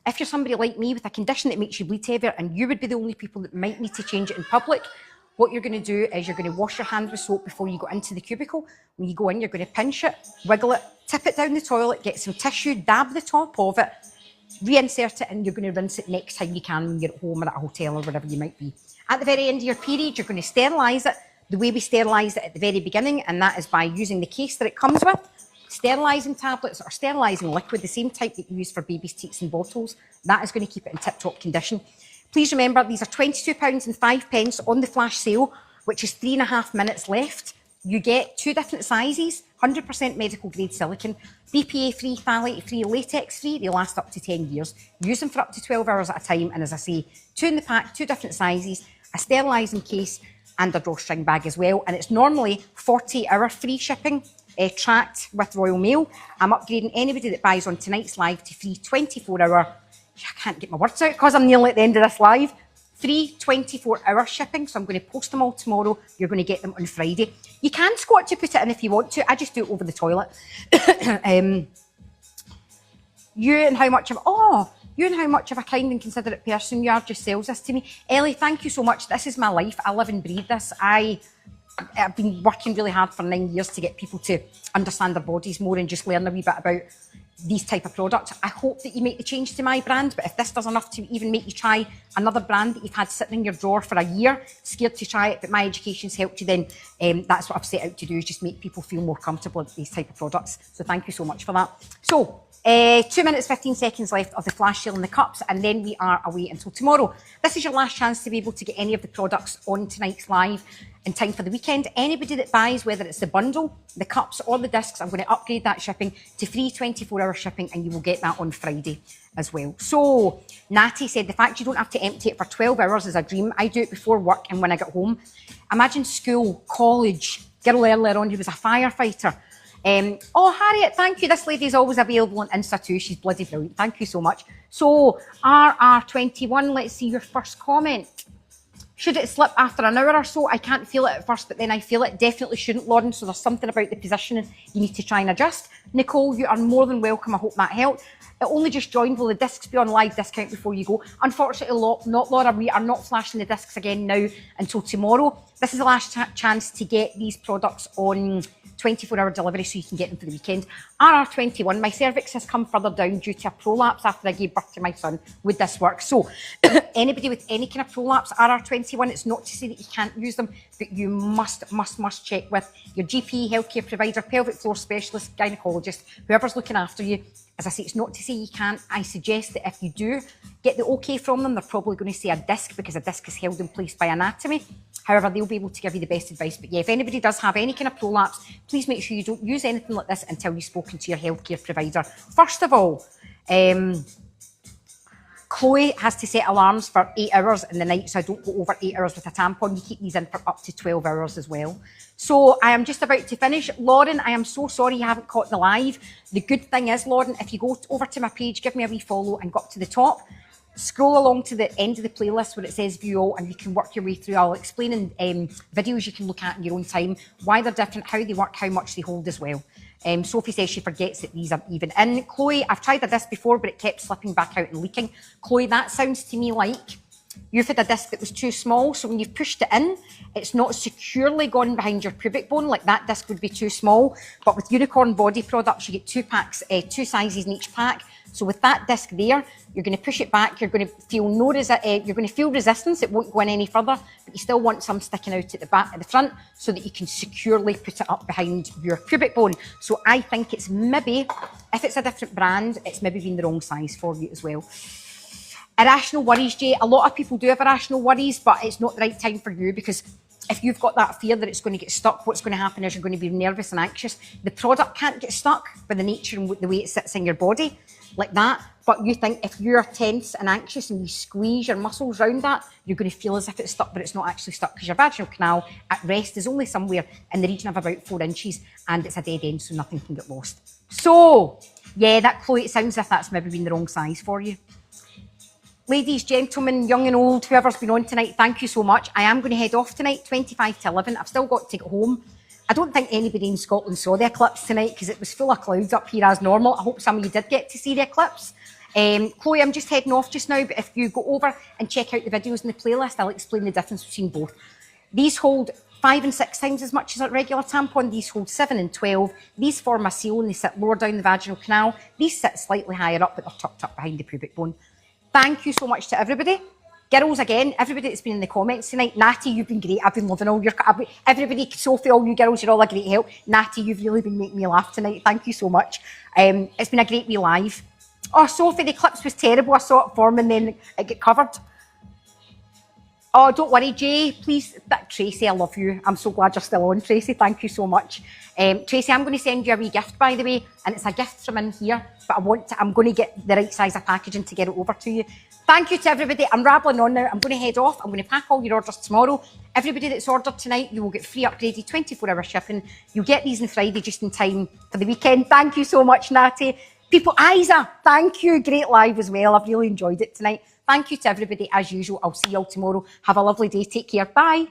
If you're somebody like me with a condition that makes you bleed heavier and you would be the only people that might need to change it in public, what you're going to do is you're going to wash your hands with soap before you go into the cubicle. When you go in, you're going to pinch it, wiggle it, tip it down the toilet, get some tissue, dab the top of it, reinsert it, and you're going to rinse it next time you can when you're at home or at a hotel or wherever you might be. At the very end of your period, you're going to sterilise it the way we sterilise it at the very beginning, and that is by using the case that it comes with. Sterilising tablets or sterilising liquid, the same type that you use for babies' teats and bottles. That is going to keep it in tip-top condition. Please remember, these are £22.05 on the flash sale, which is 3.5 minutes left. You get 2 different sizes, 100% medical grade silicone, BPA-free, phthalate-free, latex-free. They last up to 10 years. Use them for up to 12 hours at a time. And as I say, 2 in the pack, 2 different sizes, a sterilising case and a drawstring bag as well. And it's normally 48-hour free shipping, tracked with Royal Mail. I'm upgrading anybody that buys on tonight's live to free 24-hour, I can't get my words out because I'm nearly at the end of this live, free 24-hour shipping. So I'm going to post them all tomorrow. You're going to get them on Friday. You can squat to put it in if you want to. I just do it over the toilet. You and how much of a kind and considerate person you are just sells this to me. Ellie, thank you so much. This is my life. I live and breathe this. I've been working really hard for 9 years to get people to understand their bodies more and just learn a wee bit about these type of products. I hope that you make the change to my brand, but if this does enough to even make you try another brand that you've had sitting in your drawer for a year, scared to try it, but my education's helped you, then that's what I've set out to do, is just make people feel more comfortable with these type of products. So thank you so much for that. So 2 minutes, 15 seconds left of the flash sale in the cups, and then we are away until tomorrow. This is your last chance to be able to get any of the products on tonight's live in time for the weekend. Anybody that buys, whether it's the bundle, the cups or the discs, I'm going to upgrade that shipping to free 24-hour shipping, and you will get that on Friday as well. So Natty said, the fact you don't have to empty it for 12 hours is a dream. I do it before work and when I get home. Imagine school, college, girl earlier on who was a firefighter. Oh, Harriet, thank you. This lady's always available on Insta too. She's bloody brilliant. Thank you so much. So RR21, let's see your first comment. Should it slip after an hour or so? I can't feel it at first, but then I feel it. Definitely shouldn't, Lauren. So there's something about the positioning you need to try and adjust. Nicole, you are more than welcome. I hope that helped. It only just joined. Will the discs be on live discount before you go? Unfortunately, not, Laura. We are not flashing the discs again now until tomorrow. This is the last chance to get these products on 24-hour delivery so you can get them for the weekend. RR21, my cervix has come further down due to a prolapse after I gave birth to my son. Would this work? So anybody with any kind of prolapse, RR21, it's not to say that you can't use them, but you must check with your GP, healthcare provider, pelvic floor specialist, gynecologist, whoever's looking after you. As I say, it's not to say you can't. I suggest that if you do get the okay from them, they're probably going to say a disc, because a disc is held in place by anatomy. However, they'll be able to give you the best advice. But yeah, if anybody does have any kind of prolapse, please make sure you don't use anything like this until you've spoken to your healthcare provider. First of all, Chloe has to set alarms for 8 hours in the night, so I don't go over 8 hours with a tampon. You keep these in for up to 12 hours as well. So I am just about to finish. Lauren, I am so sorry you haven't caught the live. The good thing is, Lauren, if you go over to my page, give me a wee follow and go up to the top, scroll along to the end of the playlist where it says view all, and you can work your way through. I'll explain in videos you can look at in your own time why they're different, how they work, how much they hold as well. Sophie says she forgets that these are even in. Chloe, I've tried a disc before, but it kept slipping back out and leaking. Chloe, that sounds to me like you've had a disc that was too small, so when you've pushed it in, it's not securely gone behind your pubic bone, like that disc would be too small. But with Unicorn body products, you get 2 packs, 2 sizes in each pack. So with that disc there, you're going to push it back. You're going to feel you're going to feel resistance. It won't go in any further, but you still want some sticking out at the back, at the front, so that you can securely put it up behind your pubic bone. So I think it's maybe, if it's a different brand, it's maybe been the wrong size for you as well. Irrational worries, Jay. A lot of people do have irrational worries, but it's not the right time for you, because if you've got that fear that it's going to get stuck, what's going to happen is you're going to be nervous and anxious. The product can't get stuck by the nature and the way it sits in your body. like that. But you think if you're tense and anxious and you squeeze your muscles around that, you're going to feel as if it's stuck, but it's not actually stuck because your vaginal canal at rest is only somewhere in the region of about 4 inches and it's a dead end, so nothing can get lost. So, yeah, that Chloe, it sounds as if that's maybe been the wrong size for you. Ladies, gentlemen, young and old, whoever's been on tonight, thank you so much. I am going to head off tonight, 25 to 11. I've still got to get home. I don't think anybody in Scotland saw the eclipse tonight because it was full of clouds up here as normal. I hope some of you did get to see the eclipse. Chloe, I'm just heading off just now, but if you go over and check out the videos in the playlist, I'll explain the difference between both. These hold 5 and 6 times as much as a regular tampon. These hold 7 and 12. These form a seal and they sit lower down the vaginal canal. These sit slightly higher up, but they're tucked up behind the pubic bone. Thank you so much to everybody. Girls, again, everybody that's been in the comments tonight. Natty, you've been great. I've been loving all your... Everybody, Sophie, all you girls, you're all a great help. Natty, you've really been making me laugh tonight. Thank you so much. It's been a great wee live. Oh, Sophie, the eclipse was terrible. I saw it form and then it got covered. Oh, don't worry, Jay. Please, Tracy, I love you. I'm so glad you're still on, Tracy. Thank you so much. Tracy, I'm going to send you a wee gift, by the way, and it's a gift from in here, but I'm going to get the right size of packaging to get it over to you. Thank you to everybody. I'm rambling on now. I'm going to head off. I'm going to pack all your orders tomorrow. Everybody that's ordered tonight, you will get free upgraded 24-hour shipping. You'll get these on Friday just in time for the weekend. Thank you so much, Natty. People, Isa, thank you. Great live as well. I've really enjoyed it tonight. Thank you to everybody as usual. I'll see you all tomorrow. Have a lovely day. Take care. Bye.